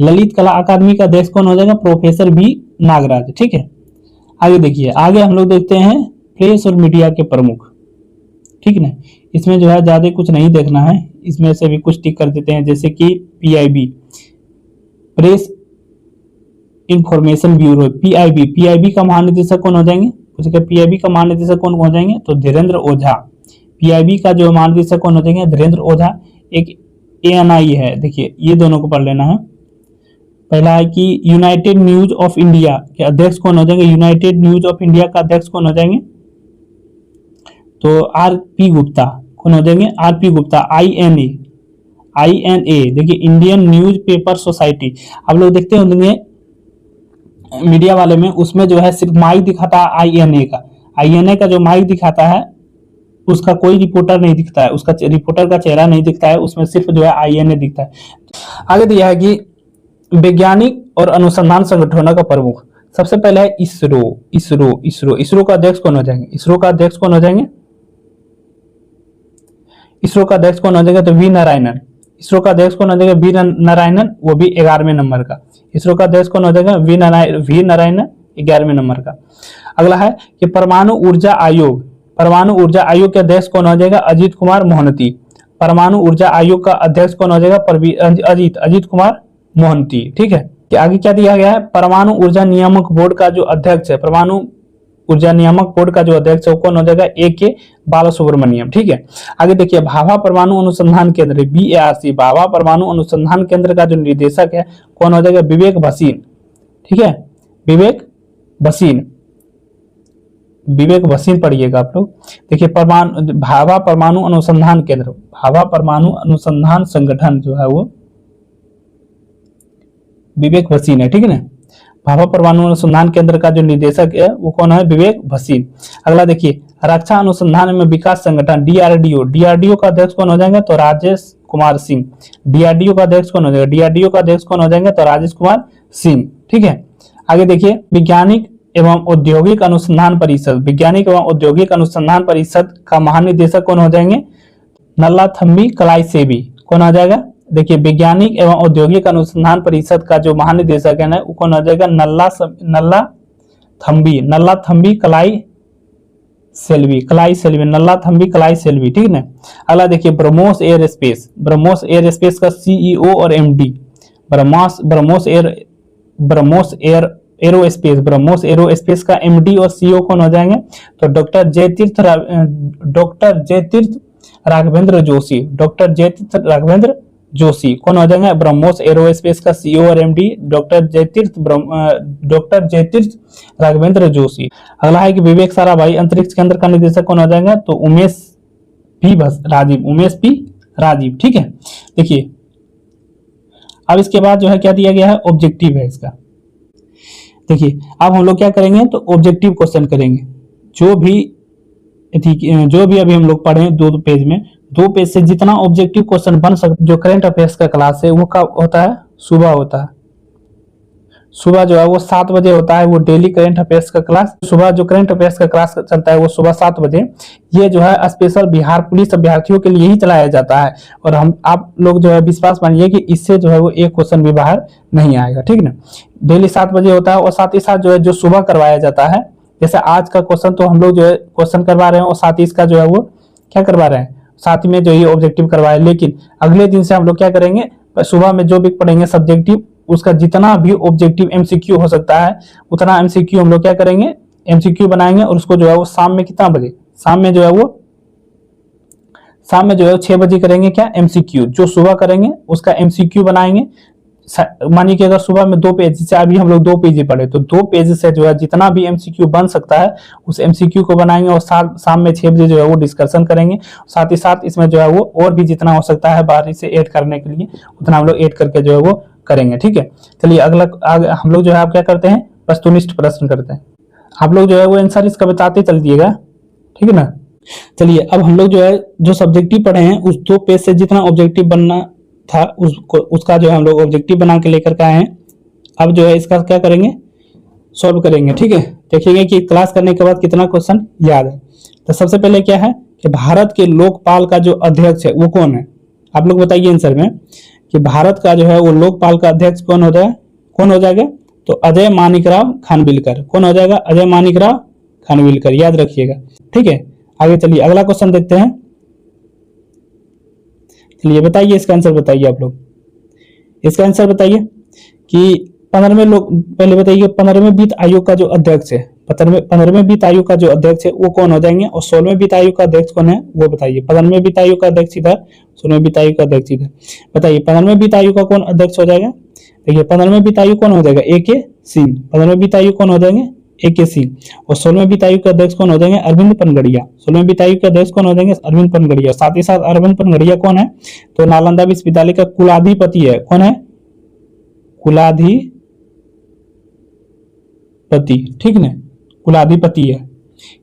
ललित कला अकादमी का अध्यक्ष कौन हो जाएगा, प्रोफेसर V नागराज, ठीक है। आगे देखिए आगे हम लोग देखते हैं प्रेस और मीडिया के प्रमुख, ठीक है ना। इसमें जो है ज्यादा कुछ नहीं देखना है, इसमें से भी कुछ टिक कर देते हैं, जैसे कि PIB press information bureau, PIB का महानिदेशक कौन हो जाएंगे, उसके पीआईबी का महानिदेशक कौन हो जाएंगे, तो धीरेन्द्र ओझा। पीआईबी का जो महानिदेशक कौन हो जाएंगे, धीरेन्द्र ओझा। एक एएनआई है, देखिए ये दोनों को पढ़ लेना है। पहला है कि यूनाइटेड न्यूज ऑफ इंडिया के अध्यक्ष कौन हो जाएंगे, यूनाइटेड न्यूज ऑफ इंडिया का अध्यक्ष कौन हो जाएंगे, तो आरपी गुप्ता। कौन हो जाएंगे, आरपी गुप्ता। आईएनए देखिए इंडियन न्यूज पेपर सोसाइटी। आप लोग देखते होंगे मीडिया वाले में, उसमें जो है सिर्फ माइक दिखाता है आईएनए का। आईएनए का जो माइक दिखाता है उसका कोई रिपोर्टर नहीं दिखता है, उसका रिपोर्टर का चेहरा नहीं दिखता है, उसमें सिर्फ जो है आईएनए दिखता है। आगे दिया है कि वैज्ञानिक और अनुसंधान संगठनों का प्रमुख, सबसे पहले है इसरो। इसरो का अध्यक्ष कौन हो जाएंगे, इसरो का अध्यक्ष कौन हो जाएंगे, इसरो का अध्यक्ष कौन हो जाएगा, तो वी नारायणन। इसरो का अध्यक्ष कौन हो जाएगा, वी नारायणन, वो भी 11वें नंबर का। इसरो का अध्यक्ष कौन हो जाएगा, वी नारायणन, 11वें नंबर का। अगला है कि परमाणु ऊर्जा आयोग के अध्यक्ष कौन हो जाएगा, अजीत कुमार मोहंती। परमाणु ऊर्जा आयोग का अध्यक्ष कौन हो जाएगा, अजीत कुमार मोहंती। ठीक है, कि आगे क्या दिया गया है, परमाणु ऊर्जा नियामक बोर्ड का जो अध्यक्ष है, परमाणु ऊर्जा नियामक बोर्ड का जो अध्यक्ष है वो कौन हो जाएगा, AK बालासुब्रमण्यम। ठीक है, आगे देखिए भाभा परमाणु अनुसंधान केंद्र BARC, भाभा परमाणु अनुसंधान केंद्र का जो निदेशक है कौन हो जाएगा, विवेक भसीन। ठीक है, विवेक भसीन पढ़िएगा आप लोग। देखिए भाभा परमाणु अनुसंधान केंद्र, भाभा परमाणु अनुसंधान संगठन जो है वो विवेक भसीन है। ठीक है ना, भाभा परमाणु अनुसंधान केंद्र का जो निदेशक है वो कौन है, विवेक भसीन। अगला देखिए रक्षा अनुसंधान में विकास संगठन DRDO का अध्यक्ष कौन हो जाएंगे, तो राजेश कुमार सिंह। DRDO का अध्यक्ष कौन हो जाएंगे, तो राजेश कुमार सिंह। ठीक है, आगे देखिए वैज्ञानिक एवं औद्योगिक अनुसंधान परिषद का महानिदेशक कौन हो जाएंगे, नल्लाथम्बी कलाईसेबी। कौन आ जाएगा, देखिए वैज्ञानिक एवं औद्योगिक अनुसंधान परिषद का जो महानिदेशक है ना वो कौन हो जाएगा, नल्लाथम्बी कलाई सेल्वी। ठीक है, अगला देखिए ब्रह्मोस एयरस्पेस का CEO और MD, ब्रह्मोस एरोस्पेस का MD और CEO कौन हो जाएंगे, तो डॉक्टर जयतीर्थ राघवेंद्र जोशी कौन हो जाएंगे, ब्रह्मोस एरोस्पेस का CEO और MD डॉक्टर जयतीर्थ राघवेंद्र जोशी। अगला है कि विवेक साराभाई अंतरिक्ष केंद्र का निदेशक कौन हो जाएंगे, तो उमेश पी राजीव। ठीक है, देखिए अब इसके बाद जो है क्या दिया गया है, ऑब्जेक्टिव है इसका। देखिए अब हम लोग क्या करेंगे, तो ऑब्जेक्टिव क्वेश्चन करेंगे। जो भी अभी हम लोग पढ़े 2 पेज से जितना ऑब्जेक्टिव क्वेश्चन बन सकता, जो करंट अफेयर्स का क्लास है वो कब होता है, सुबह होता है। सुबह जो है वो 7 बजे होता है, वो डेली करंट अफेयर्स का क्लास। सुबह जो करंट अफेयर्स का क्लास चलता है वो सुबह 7 बजे। ये जो है स्पेशल बिहार पुलिस अभ्यर्थियों के लिए ही चलाया जाता है, और आप लोग जो है विश्वास मानिए कि इससे जो है वो एक क्वेश्चन भी बाहर नहीं आएगा। ठीक है ना, डेली 7 बजे होता है, और साथ ही साथ जो है जो सुबह करवाया जाता है, जैसे आज का क्वेश्चन तो हम लोग जो है क्वेश्चन करवा रहे हैं, और साथ ही इसका जो है वो क्या करवा रहे हैं, साथ में जो ये ऑब्जेक्टिव करवाए। लेकिन अगले दिन से हम लोग क्या करेंगे, सुबह में जो भी पढ़ेंगे सब्जेक्टिव, उसका जितना भी ऑब्जेक्टिव MCQ हो सकता है उतना MCQ हम लोग क्या करेंगे, MCQ बनाएंगे, और उसको जो है वो शाम में कितना बजे, शाम में जो है वो 6 बजे करेंगे क्या, MCQ। जो सुबह करेंगे उसका MCQ बनाएंगे। मानिए कि अगर सुबह में 2 पेज, जैसे अभी हम लोग 2 पेज ही पढ़े, तो 2 पेज से जो है जितना भी MCQ बन सकता है उस MCQ को बनाएंगे, और शाम में 6 बजे जो है वो डिस्कशन करेंगे। साथ ही साथ इसमें जो है वो और भी जितना हो सकता है बाहर से ऐड करने के लिए उतना हम लोग ऐड करके जो है वो करेंगे। ठीक है, चलिए अगला हम लोग जो है आप क्या करते हैं, वस्तुनिष्ठ प्रश्न करते हैं। आप लोग जो है वो आंसर इसका बताते चल दिएगा। ठीक है ना, चलिए अब हम लोग जो है जो सब्जेक्टिव पढ़े हैं उस 2 पेज से जितना ऑब्जेक्टिव बनना था उसका जो है हम लोग ऑब्जेक्टिव बना के लेकर के आए हैं। अब जो है इसका क्या करेंगे, सॉल्व करेंगे। ठीक है, देखिएगा कि क्लास करने के बाद कितना क्वेश्चन याद है। तो सबसे पहले क्या है कि भारत के लोकपाल का जो अध्यक्ष है वो कौन है, आप लोग बताइए आंसर में कि भारत का जो है वो लोकपाल का अध्यक्ष कौन हो जाएगा, तो अजय माणिकराव खानविलकर। कौन हो जाएगा, अजय माणिकराव खानविलकर, याद रखिएगा। ठीक है, आगे चलिए अगला क्वेश्चन देखते हैं। चलिए बताइए इसका आंसर, बताइए आप लोग इसका आंसर बताइए कि 15वें लोग, पहले बताइए 15वें वित्त आयोग का जो अध्यक्ष है, 15वें वित्त आयोग का जो अध्यक्ष है वो कौन हो जाएंगे, और 16वें वित्त आयोग का अध्यक्ष कौन है वो बताइए। 15वें वित्त आयोग का अध्यक्ष इधर, 16वें वित्त आयोग का अध्यक्ष इधर, बताइए 15वें वित्त आयोग का कौन अध्यक्ष हो जाएगा। देखिए 15वें वित्त आयोग कौन हो जाएगा, AK सिंह। 15वें वित्त आयोग कौन हो जाएंगे, AK सिंह। और 16वें वित्त आयोग के अध्यक्ष कौन हो जाएंगे, अरविंद पनगड़िया। 16वें वित्त आयोग के अध्यक्ष कौन हो जाएंगे, अरविंद पनगड़िया। साथ ही साथ अरविंद पनगड़िया कौन है, तो नालंदा विश्वविद्यालय का कुलाधिपति है। कौन है, कुलाधिपति, ठीक ना, कुलाधिपति है,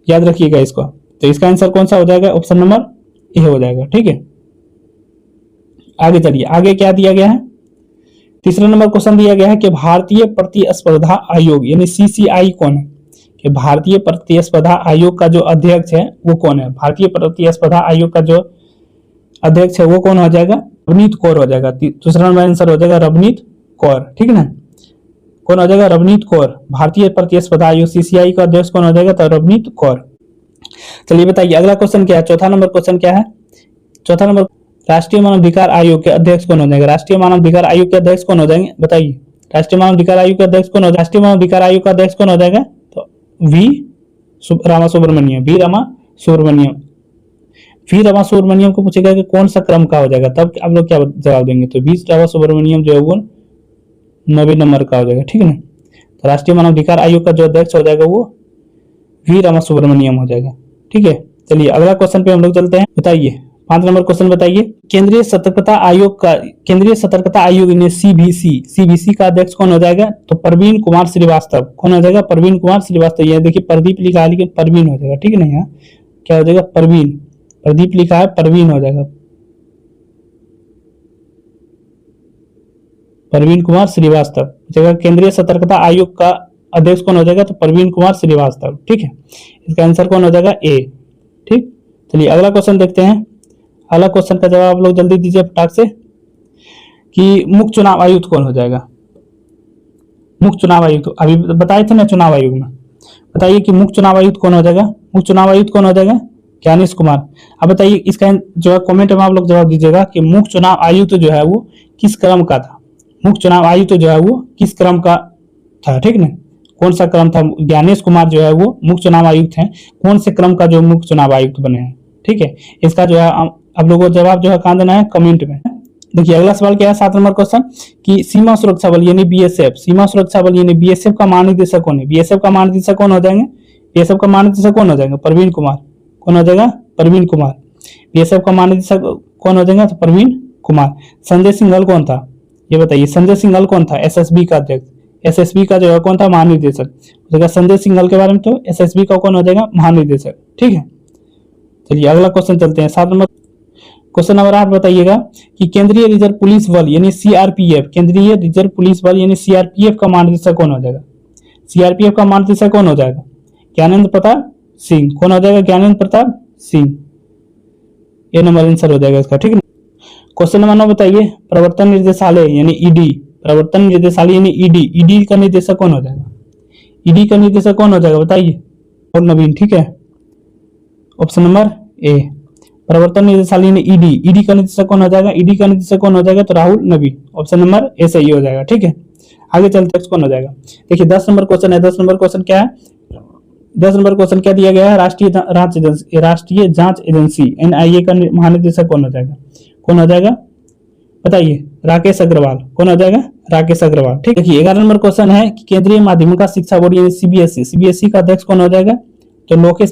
याद रखिएगा इसको। तो इसका आंसर कौन सा हो जाएगा, ऑप्शन नंबर ए हो जाएगा। ठीक है, आगे चलिए, आगे क्या दिया गया है। तीसरा नंबर क्वेश्चन दिया गया है कि भारतीय प्रतिस्पर्धा आयोग यानी CCI कौन है, कि भारतीय प्रतिस्पर्धा आयोग का जो अध्यक्ष है वो कौन है। भारतीय प्रतिस्पर्धा आयोग का जो अध्यक्ष है वो कौन हो जाएगा, रवनीत कौर हो जाएगा। दूसरा नंबर आंसर हो जाएगा रवनीत कौर, ठीक है ना, कौन हो जाएगा, रवनीत कौर। भारतीय प्रतिस्पर्धा आयोग CCI का अध्यक्ष कौन हो जाएगा, तो रवनीत कौर। चलिए बताइए अगला क्वेश्चन क्या है, चौथा नंबर क्वेश्चन क्या है। चौथा नंबर, राष्ट्रीय मानवाधिकार आयोग के अध्यक्ष कौन हो जाएगा। राष्ट्रीय मानवाधिकार आयोग के अध्यक्ष कौन हो जाएंगे, बताइए। राष्ट्रीय मानवाधिकार आयोग के अध्यक्ष कौन हो, राष्ट्रीय मानवाधिकार आयोग का अध्यक्ष कौन हो जाएगा, तो रामा सुब्रमण्यम, वी रामा सुब्रमण्यम। वी रामा सुब्रमण्यम को पूछेगा कि कौन सा क्रम का हो जाएगा, तब आप लोग क्या जवाब देंगे, तो वी रामा सुब्रमण्यम जो है वो 9वें नंबर का हो जाएगा। ठीक है ना, तो राष्ट्रीय मानवाधिकार आयोग का जो अध्यक्ष हो जाएगा वो वी रामा सुब्रमण्यम हो जाएगा। ठीक है, चलिए अगला क्वेश्चन पे हम लोग चलते हैं। बताइए 5 नंबर क्वेश्चन बताइए, केंद्रीय सतर्कता आयोग यानी CBC का अध्यक्ष कौन हो जाएगा, तो प्रवीण कुमार श्रीवास्तव। कौन हो जाएगा, प्रवीण कुमार श्रीवास्तव। ये देखिए प्रदीप लिखा है लेकिन प्रवीण हो जाएगा। ठीक है ना, यहाँ क्या हो जाएगा, प्रवीण, प्रदीप लिखा है प्रवीण हो जाएगा, प्रवीण कुमार श्रीवास्तव जगह। केंद्रीय सतर्कता आयोग का अध्यक्ष कौन हो जाएगा, तो प्रवीण कुमार श्रीवास्तव। ठीक है, इसका आंसर कौन हो जाएगा, ए। ठीक, चलिए अगला क्वेश्चन देखते हैं। अगला क्वेश्चन का जवाब आप लोग जल्दी दीजिए फटाक से, कि मुख्य चुनाव आयुक्त कौन हो जाएगा। मुख्य चुनाव आयुक्त अभी बताए थे ना चुनाव आयोग में, बताइए कि मुख्य चुनाव आयुक्त कौन हो जाएगा। मुख्य चुनाव आयुक्त कौन हो जाएगा, ज्ञानेश कुमार। अब बताइए इसका जो है कमेंट में आप लोग जवाब दीजिएगा कि मुख्य चुनाव आयुक्त जो है वो किस क्रम का था। मुख्य चुनाव आयुक्त जो है वो किस क्रम का था, ठीक ना, कौन सा क्रम था। ज्ञानेश कुमार जो है वो मुख्य चुनाव आयुक्त हैं, कौन से क्रम का जो मुख्य चुनाव आयुक्त बने हैं। ठीक है, इसका जो है आप लोगों को जवाब जो है कहां देना है, कमेंट में। देखिए अगला सवाल क्या है, 7 नंबर क्वेश्चन, कि सीमा सुरक्षा बल यानी BSF, सीमा सुरक्षा बल यानी BSF का महानिदेशक कौन है। BSF का महानिदेशक कौन हो जाएंगे, BSF का महानिदेशक कौन हो जाएगा, प्रवीण कुमार। कौन हो जाएगा, प्रवीण कुमार। BSF का महानिदेशक कौन हो जाएगा, तो प्रवीण कुमार। संजय सिंघल कौन था, ये बताइए। संजय सिंघल कौन था, SSB का अध्यक्ष। SSB का जो है कौन था, महानिदेशक। संजय सिंघल के बारे में, तो SSB का कौन हो जाएगा, महानिदेशक। ठीक है, चलिए अगला क्वेश्चन चलते हैं। 7 नंबर क्वेश्चन नंबर 8 बताइएगा कि केंद्रीय रिजर्व पुलिस बल यानी CRPF, केंद्रीय रिजर्व पुलिस बल यानी CRPF का महानिदेशक कौन हो जाएगा। CRPF का महानिदेशक कौन हो जाएगा, ज्ञानेंद्र प्रताप सिंह। कौन हो जाएगा, ज्ञानेंद्र प्रताप सिंह। ये नंबर आंसर हो जाएगा इसका। ठीक है, क्वेश्चन नंबर 9 बताइए, प्रवर्तन निर्देशालय यानी ED, प्रवर्तन निर्देशालय यानी ED का निर्देशक कौन हो जाएगा। ED का निर्देशक कौन हो जाएगा, बताइए, और नवीन। ठीक है, ऑप्शन नंबर ए, प्रवर्तन निदेशालय यानी ED का निर्देशक कौन हो जाएगा, ED का निर्देशक कौन हो जाएगा, तो राहुल नबी। ऑप्शन नंबर ए सही हो जाएगा। ठीक है, आगे चलते हैं कौन हो जाएगा। देखिए 10 नंबर क्वेश्चन है। 10 नंबर क्वेश्चन क्या है, 10 नंबर क्वेश्चन क्या दिया गया है, राष्ट्रीय जांच एजेंसी NIA का महानिदेशक कौन हो जाएगा। कौन हो जाएगा, बताइए, राकेश अग्रवाल। कौन हो जाएगा, राकेश अग्रवाल। ठीक है, 11 नंबर क्वेश्चन है कि केंद्रीय माध्यमिक शिक्षा बोर्ड यानी CBSE का अध्यक्ष कौन हो जाएगा, तो लोकेश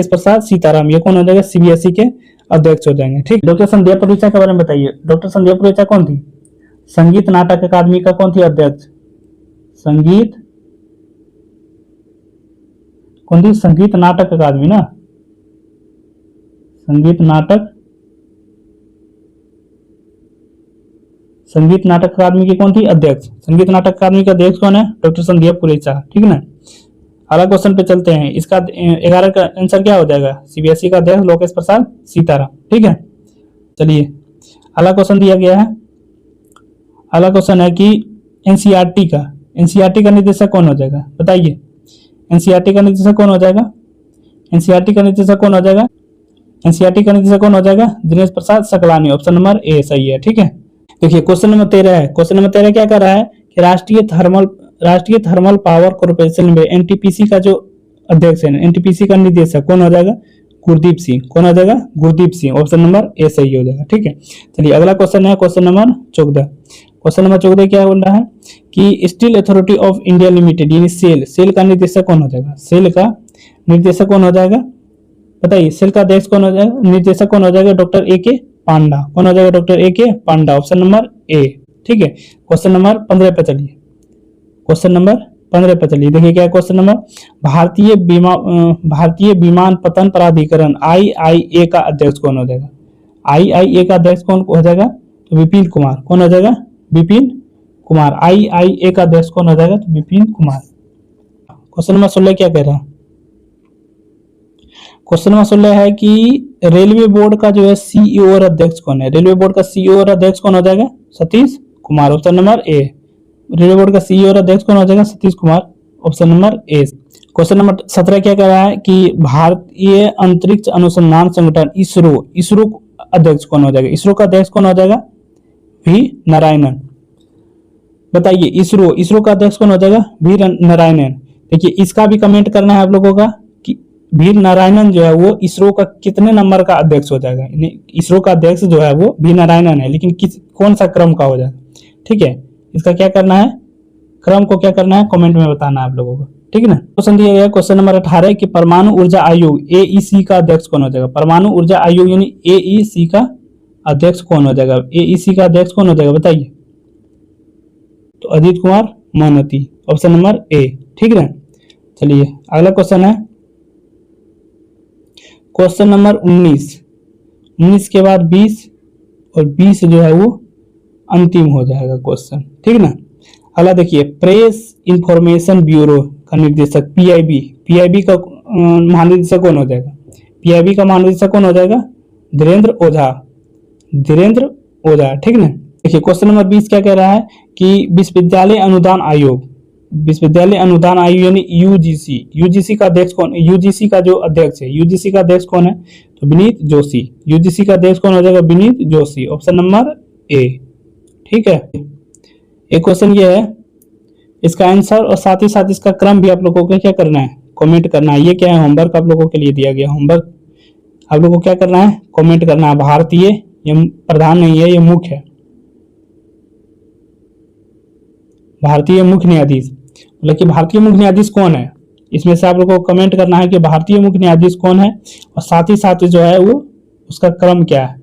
प्रसाद सीताराम। ये कौन हो जाएगा, CBSE के अध्यक्ष हो जाएंगे। ठीक, डॉक्टर संध्या पुरेचा के बारे में बताइए। डॉक्टर संध्या पुरेचा कौन थी, संगीत नाटक अकादमी का कौन थी अध्यक्ष, संगीत नाटक अकादमी ना, संगीत नाटक अकादमी की कौन थी अध्यक्ष। संगीत नाटक अकादमी का अध्यक्ष कौन है, डॉक्टर संध्या पुरेचा। ठीक है ना, अगला क्वेश्चन पे चलते हैं। इसका 11 का आंसर क्या हो जाएगा, CBSE का अध्यक्ष लोकेश प्रसाद सीताराम। ठीक है, चलिए अगला क्वेश्चन दिया गया है। अगला क्वेश्चन है कि NCERT का निर्देशक कौन हो जाएगा, बताइए। NCERT का निर्देशक कौन हो जाएगा, NCERT का निर्देशक कौन हो जाएगा, NCERT का निर्देशक कौन हो जाएगा, Dinesh Prasad Saklani. Option number A सही है। ठीक है, देखिए क्वेश्चन नंबर 13 है। क्वेश्चन नंबर 13 क्या कर रहा है कि राष्ट्रीय थर्मल पावर कॉर्पोरेशन में एनटीपीसी का जो अध्यक्ष है, एनटीपीसी का निदेशक कौन हो जाएगा? गुरदीप सिंह। कौन हो जाएगा? Gurdeep Singh. Option number A सही हो जाएगा। ठीक है, चलिए अगला क्वेश्चन है क्वेश्चन नंबर 14। क्वेश्चन नंबर 14 क्या बोल रहा है कि steel authority of India limited यानी सेल का निदेशक कौन हो जाएगा? सेल का निर्देशक कौन हो जाएगा? बताइए, सेल का अध्यक्ष कौन हो जाएगा? निर्देशक कौन हो जाएगा? डॉक्टर ए के पांडा। कौन हो जाएगा? डॉक्टर ए के पांडा। Option number A. ठीक है, क्वेश्चन नंबर 15 पे चलिए। क्वेश्चन नंबर 15 पे चलिए, देखिए क्या क्वेश्चन नंबर। भारतीय विमानपत्तन प्राधिकरण आईआईए का अध्यक्ष कौन हो जाएगा? आईआईए का अध्यक्ष कौन हो जाएगा? तो विपिन कुमार। कौन हो जाएगा? विपिन कुमार। आईआईए का अध्यक्ष कौन हो जाएगा? तो विपिन कुमार। क्वेश्चन नंबर 16 क्या कह रहा है? क्वेश्चन नंबर 16 है कि रेलवे बोर्ड का जो है सीईओ और अध्यक्ष कौन है? रेलवे बोर्ड का सीईओ और अध्यक्ष कौन हो जाएगा? Satish Kumar. Option number A. Railway board का सीईओ और अध्यक्ष कौन हो जाएगा? Satish Kumar. Option number A. Question number 17 क्या कह रहा है कि भारतीय अंतरिक्ष अनुसंधान संगठन इसरो अध्यक्ष कौन हो जाएगा? इसरो का अध्यक्ष कौन हो जाएगा? वी नारायणन। बताइए, इसरो का अध्यक्ष कौन हो जाएगा? वी नारायणन। देखिए, इसका भी कमेंट करना है आप लोगों का कि वी नारायणन जो है वो इसरो का कितने नंबर का अध्यक्ष हो जाएगा? इसरो का अध्यक्ष जो है वो वी नारायणन है, लेकिन कौन सा क्रम का हो जाएगा? ठीक है, इसका क्या करना है, क्रम को क्या करना है, कमेंट में बताना है आप लोगों को। ठीक है ना। क्वेश्चन दिया गया क्वेश्चन नंबर 18 कि परमाणु ऊर्जा आयोग एईसी का अध्यक्ष कौन हो जाएगा? परमाणु ऊर्जा आयोग यानी एईसी का अध्यक्ष कौन हो जाएगा? एईसी का अध्यक्ष कौन हो जाएगा बताइए? तो Ajit Kumar Mohanty. Option number A. ठीक है, चलिए अगला क्वेश्चन है क्वेश्चन नंबर 19 के बाद 20 और 20 जो है वो अंतिम हो जाएगा क्वेश्चन। ठीक ना। अगला देखिए, प्रेस इंफॉर्मेशन ब्यूरो का निर्देशक पीआईबी का महानिदेशक कौन हो जाएगा? पीआईबी का महानिदेशक कौन हो जाएगा? धीरेन्द्र ओझा। ठीक ना। देखिए क्वेश्चन नंबर 20 क्या कह रहा है कि विश्वविद्यालय अनुदान आयोग यानी यूजीसी का अध्यक्ष कौन? यूजीसी का जो अध्यक्ष है, यूजीसी का अध्यक्ष कौन है? तो विनीत जोशी। यूजीसी का अध्यक्ष कौन हो जाएगा? Vineet Joshi. Option number A. ठीक है, एक क्वेश्चन ये है, इसका आंसर और साथ ही साथ इसका क्रम भी आप लोगों को क्या करना है, कमेंट करना है। ये क्या है, होमवर्क आप लोगों के लिए दिया गया होमवर्क। आप लोगों को क्या करना है, कमेंट करना है। भारतीय, ये प्रधान नहीं है, ये मुख्य है। भारतीय मुख्य न्यायाधीश, मतलब कि भारतीय मुख्य न्यायाधीश कौन है, इसमें से आप लोगों को कमेंट करना है कि भारतीय मुख्य न्यायाधीश कौन है, और साथ ही साथ जो है वो उसका क्रम क्या है,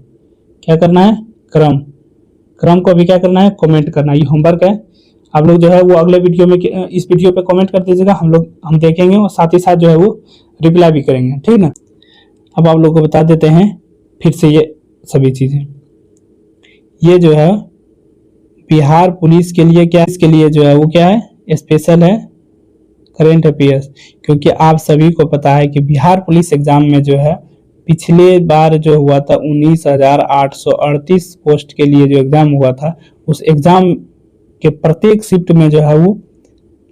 क्या करना है, क्रम को भी क्या करना है, कमेंट करना है। ये होमवर्क है। आप लोग जो है वो अगले वीडियो में इस वीडियो पे कमेंट कर दीजिएगा, हम देखेंगे और साथ ही साथ जो है वो रिप्लाई भी करेंगे। ठीक ना। अब आप लोग को बता देते हैं फिर से ये सभी चीजें। ये जो है बिहार पुलिस के लिए क्या, इसके लिए जो है वो क्या है, स्पेशल है करेंट अफेयर्स, क्योंकि आप सभी को पता है कि बिहार पुलिस एग्जाम में जो है पिछले बार जो हुआ था 19,838 पोस्ट के लिए जो एग्जाम हुआ था, उस एग्जाम के प्रत्येक शिफ्ट में जो है वो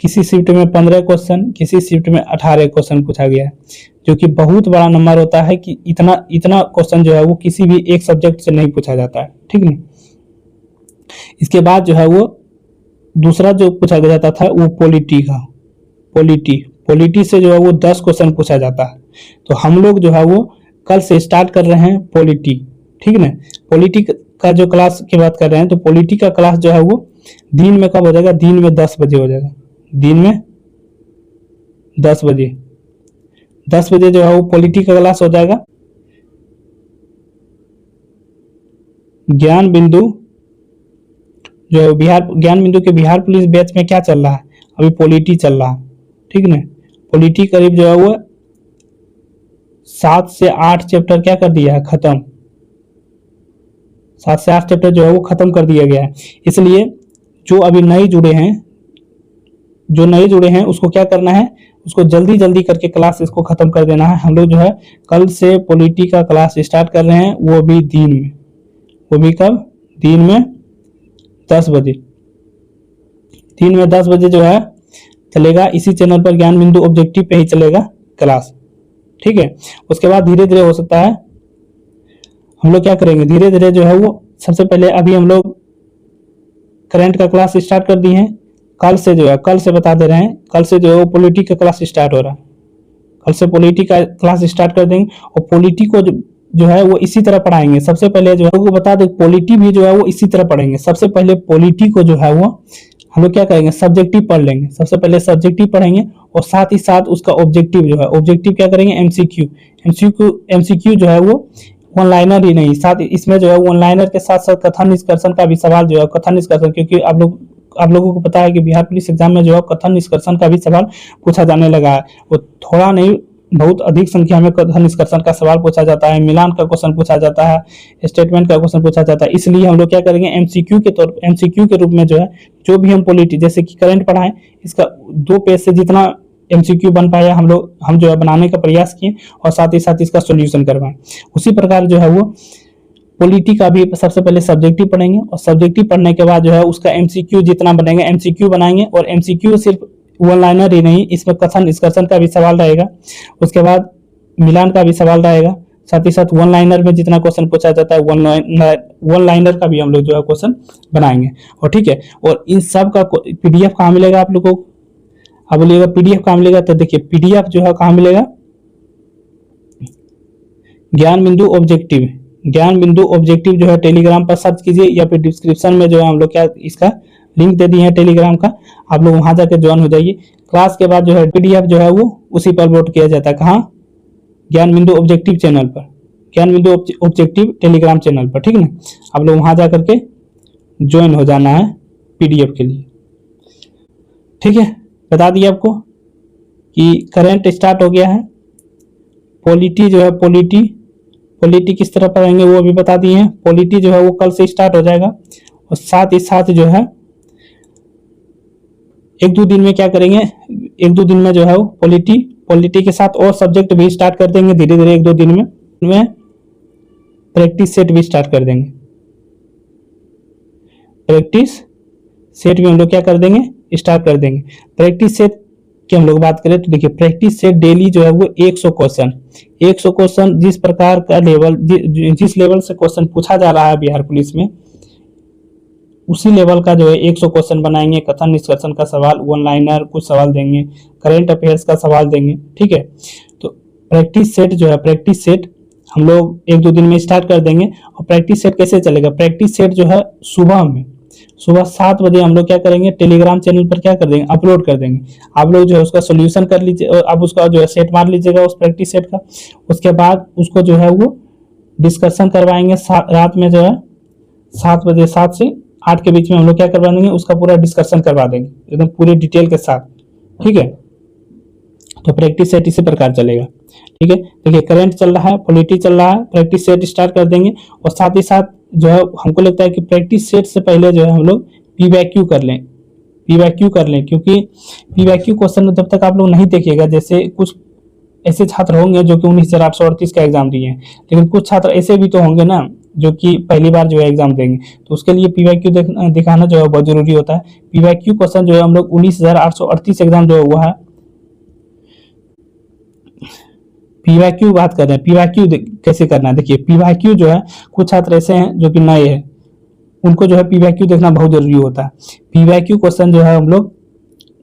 किसी शिफ्ट में 15 क्वेश्चन, किसी शिफ्ट में 18 क्वेश्चन पूछा गया है, जो कि बहुत बड़ा नंबर होता है कि इतना क्वेश्चन जो है वो किसी भी एक सब्जेक्ट से नहीं पूछा जाता है। ठीक नहीं। इसके बाद जो है वो दूसरा जो पूछा जाता था वो पॉलिटी से जो है वो 10 क्वेश्चन पूछा जाता है। तो हम लोग जो है वो कल से स्टार्ट कर रहे हैं पॉलिटी। ठीक ना। पॉलिटी का जो क्लास की बात कर रहे हैं, तो पॉलिटी का क्लास जो है वो दिन में कब हो जाएगा, दिन में 10 बजे हो जाएगा। दिन में 10 बजे जो है वो पॉलिटी का क्लास हो जाएगा। ज्ञान बिंदु जो ज्ञान बिंदु के बिहार पुलिस बैच में क्या चल रहा है, अभी पॉलिटी चल रहा है। ठीक ना। पॉलिटी करीब जो है वो 7 से 8 चैप्टर क्या कर दिया है, खत्म। 7 से 8 चैप्टर जो है वो खत्म कर दिया गया है। इसलिए जो अभी नए जुड़े हैं उसको क्या करना है, उसको जल्दी करके क्लास इसको खत्म कर देना है। हम लोग जो है कल से पॉलिटी का क्लास स्टार्ट कर रहे हैं, वो भी दिन में, वो भी कब, दिन में 10 बजे। दिन में 10 बजे जो है चलेगा, इसी चैनल पर ज्ञान बिंदु ऑब्जेक्टिव पे ही चलेगा क्लास। ठीक है। उसके बाद धीरे धीरे हो सकता है हम लोग क्या करेंगे, धीरे धीरे जो है वो सबसे पहले अभी हम लोग करंट का क्लास स्टार्ट कर दिए हैं, कल से बता दे रहे हैं, कल से जो है वो पॉलिटी का क्लास स्टार्ट हो रहा है। कल से पॉलिटी का क्लास स्टार्ट कर देंगे और पॉलिटी को जो है वो इसी तरह पढ़ाएंगे। सबसे पहले जो है वो बता दें, पॉलिटी भी जो है वो इसी तरह पढ़ेंगे। सबसे पहले पॉलिटी को जो है वो हम लोग क्या करेंगे, सब्जेक्टिव पढ़ लेंगे। सबसे पहले सब्जेक्टिव पढ़ेंगे और साथ ही साथ उसका ऑब्जेक्टिव जो है, ऑब्जेक्टिव क्या करेंगे, एमसीक्यू जो है वो वन लाइनर ही नहीं, साथ इसमें जो है वन लाइनर के साथ साथ कथन निष्कर्षण का भी सवाल जो है, कथन निष्कर्षण, क्योंकि आप लोगों को पता है कि बिहार पुलिस एग्जाम में जो है कथन निष्कर्षण का भी सवाल पूछा जाने लगा है। वो थोड़ा नहीं, बहुत अधिक संख्या में कथन निष्कर्षण का सवाल पूछा जाता है, मिलान का क्वेश्चन पूछा जाता है, स्टेटमेंट का क्वेश्चन पूछा जाता है। इसलिए हम लोग क्या करेंगे, एमसीक्यू के रूप में जो है, जो भी हम पॉलिटी जैसे कि करंट पढ़ाएं, इसका 2 पेज से जितना एमसीक्यू बन पाया हम जो है बनाने का प्रयास किए और साथ ही साथ इसका सोल्यूशन करवाएं। उसी प्रकार जो है वो पॉलिटी का भी सबसे पहले सब्जेक्टिव पढ़ेंगे और सब्जेक्टिव पढ़ने के बाद जो है उसका एमसीक्यू जितना बनेगा एमसीक्यू बनाएंगे। और एमसीक्यू सिर्फ वन लाइनर ही नहीं, इसमें कथन निष्कर्षण का भी सवाल रहेगा, उसके बाद मिलान का भी सवाल रहेगा, साथ ही साथ वन लाइनर में जितना क्वेश्चन पूछा जाता है वन लाइनर का भी हम लोग जो है क्वेश्चन बनाएंगे। और ठीक है, और इन सब का पीडीएफ कहाँ मिलेगा आप लोगों को, आप बोलिएगा पीडीएफ कहाँ मिलेगा, तो देखिए पीडीएफ जो है कहाँ मिलेगा, ज्ञान बिंदु ऑब्जेक्टिव जो है टेलीग्राम पर सर्च कीजिए या फिर डिस्क्रिप्शन में जो है हम लोग क्या इसका लिंक दे दिए हैं टेलीग्राम का, आप लोग वहां जाकर ज्वाइन हो जाइए। क्लास के बाद जो है पीडीएफ जो है वो उसी पर अपलोड किया जाता है, कहाँ, ज्ञान बिंदु ऑब्जेक्टिव चैनल पर, ज्ञान बिंदु ऑब्जेक्टिव टेलीग्राम चैनल पर, ठीक है ना। आप लोग वहां जाकर के ज्वाइन हो जाना है पीडीएफ के लिए, ठीक है। बता दिया आपको कि करंट स्टार्ट हो गया है। पॉलिटी जो है, पॉलिटी किस तरह पढ़ेंगे वो भी बता दिए हैं। पॉलिटी जो है वो कल से स्टार्ट हो जाएगा और साथ ही साथ जो है 1-2 दिन में क्या करेंगे, 1-2 दिन में जो है वो पॉलिटी के साथ और सब्जेक्ट भी स्टार्ट कर देंगे धीरे धीरे। 1-2 दिन में प्रैक्टिस सेट भी स्टार्ट कर देंगे। प्रैक्टिस सेट भी हम लोग क्या कर देंगे, स्टार्ट कर देंगे। प्रैक्टिस सेट की हम लोग बात करें तो देखिए प्रैक्टिस सेट डेली जो है वो 100 क्वेश्चन जिस प्रकार का लेवल, जिस लेवल से क्वेश्चन पूछा जा रहा है बिहार पुलिस में, उसी लेवल का जो है 100 क्वेश्चन बनाएंगे। कथन निष्कर्षण का सवाल, वन लाइनर कुछ सवाल देंगे, करंट अफेयर्स का सवाल देंगे, ठीक है। तो प्रैक्टिस सेट जो है, प्रैक्टिस सेट हम लोग 1-2 दिन में स्टार्ट कर देंगे। और प्रैक्टिस सेट कैसे चलेगा, प्रैक्टिस सेट जो है सुबह 7 बजे हम लोग क्या करेंगे, टेलीग्राम चैनल पर क्या कर देंगे, अपलोड कर देंगे। आप लोग जो है उसका सोल्यूशन कर लीजिए और आप उसका जो है सेट मार लीजिएगा उस प्रैक्टिस सेट का। उसके बाद उसको जो है वो डिस्कशन करवाएंगे रात में जो है 7 बजे, 7 से 8 के बीच में हम लोग क्या करवा देंगे, उसका पूरा डिस्कशन करवा देंगे एकदम पूरे डिटेल के साथ, ठीक है। तो प्रैक्टिस सेट इसी प्रकार चलेगा, ठीक है। देखिए करंट चल रहा है, पॉलिटी चल रहा है, प्रैक्टिस सेट स्टार्ट कर देंगे। और साथ ही साथ जो है हमको लगता है कि प्रैक्टिस सेट से पहले जो है हम लोग पीवाईक्यू कर लें, क्योंकि पीवाईक्यू क्वेश्चन जब तक आप लोग नहीं देखिएगा, जैसे कुछ ऐसे छात्र होंगे जो कि 19,838 का एग्जाम दिए हैं, लेकिन कुछ छात्र ऐसे भी तो होंगे ना जो कि पहली बार जो है एग्जाम देंगे, तो उसके लिए पीवाईक्यू दिखाना जो है बहुत जरूरी होता है। पीवाईक्यू क्वेश्चन जो है हम लोग 19,838 एग्जाम जो हुआ है, पीवाईक्यू बात कर रहे हैं, पीवाईक्यू कैसे करना है। देखिए पीवाईक्यू जो है कुछ छात्र ऐसे हैं जो कि नए हैं, उनको जो है पीवाईक्यू देखना बहुत जरूरी होता है। पीवाईक्यू क्वेश्चन जो है हम लोग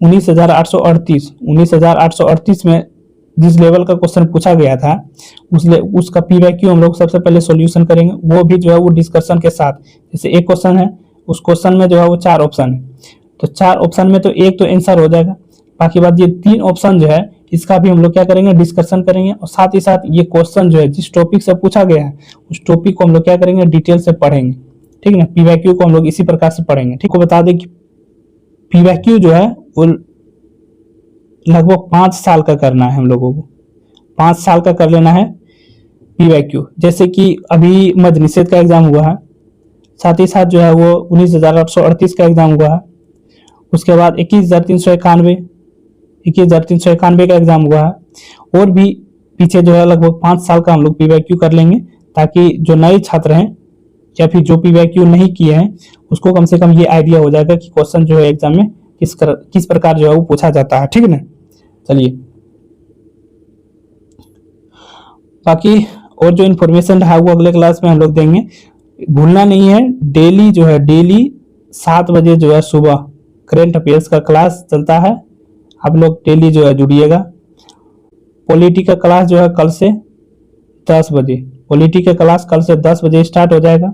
19,838 में जिस लेवल का क्वेश्चन पूछा गया था उसका पीवाईक्यू हम लोग सबसे पहले सॉल्यूशन करेंगे, वो भी जो है वो डिस्कशन के साथ। जैसे एक क्वेश्चन है, उस क्वेश्चन में जो है वो 4 ऑप्शन है, तो 4 ऑप्शन में तो एक तो आंसर हो जाएगा, बाकी बात ये 3 ऑप्शन जो है इसका भी हम लोग क्या करेंगे, डिस्कशन करेंगे। और साथ ही साथ ये क्वेश्चन जो है जिस टॉपिक से पूछा गया है उस टॉपिक को हम लोग क्या करेंगे, डिटेल से पढ़ेंगे, ठीक है ना। पीवाईक्यू को हम लोग इसी प्रकार से पढ़ेंगे, ठीक है। बता दें कि पीवाईक्यू जो है वो लगभग 5 साल का करना है हम लोगों को, 5 साल का कर लेना है पीवाईक्यू। जैसे कि अभी मद्य निषेध का एग्जाम हुआ है, साथ ही साथ जो है वो 19,838 का एग्जाम हुआ है, उसके बाद 21,391 का एग्जाम हुआ है, और भी पीछे जो है लगभग 5 साल का हम लोग पीवाईक्यू कर लेंगे, ताकि जो नए छात्र हैं या फिर जो पीवाईक्यू नहीं किए हैं उसको कम से कम ये आइडिया हो जाएगा कि क्वेश्चन जो है एग्जाम में किस प्रकार जो है वो पूछा जाता है, ठीक है ना। चलिए बाकी और जो इन्फॉर्मेशन रहा वो अगले क्लास में हम लोग देंगे। भूलना नहीं है, डेली 7 बजे जो है सुबह करेंट अफेयर्स का क्लास चलता है, आप लोग डेली जो है जुड़िएगा। पॉलिटी का क्लास जो है कल से 10 बजे, पॉलिटी का क्लास कल से 10 बजे स्टार्ट हो जाएगा।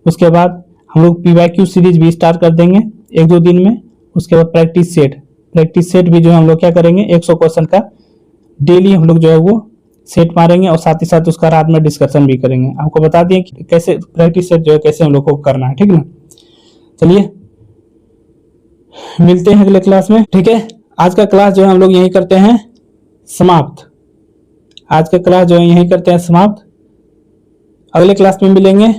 उसके बाद हम लोग PYQ सीरीज भी स्टार्ट कर देंगे 1-2 दिन में। उसके बाद प्रैक्टिस सेट भी जो है हम लोग क्या करेंगे, 100 क्वेश्चन का डेली हम लोग जो है वो सेट मारेंगे, और साथ ही साथ उसका रात में डिस्कशन भी करेंगे। आपको बता दिए कि कैसे प्रैक्टिस सेट जो है कैसे हम लोग को करना है, ठीक ना। चलिए मिलते हैं अगले क्लास में, ठीक है। आज का क्लास जो है हम लोग यही करते हैं समाप्त। आज का क्लास जो है यही करते हैं समाप्त। अगले क्लास में मिलेंगे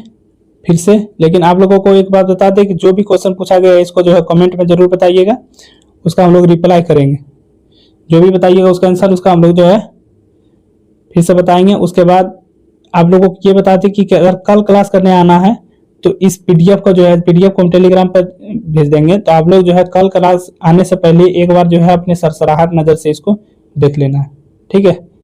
फिर से। लेकिन आप लोगों को एक बात बता दें कि जो भी क्वेश्चन पूछा गया है इसको जो है कमेंट में जरूर बताइएगा, उसका हम लोग रिप्लाई करेंगे। जो भी बताइएगा उसका आंसर, उसका हम लोग जो है फिर से बताएंगे। उसके बाद आप लोगों को ये बता दें कि अगर कल क्लास करने आना है तो इस PDF को जो है, PDF को हम टेलीग्राम पर भेज देंगे, तो आप लोग जो है कल क्लास आने से पहले एक बार जो है अपने सरसराहट नज़र से इसको देख लेना है, ठीक है।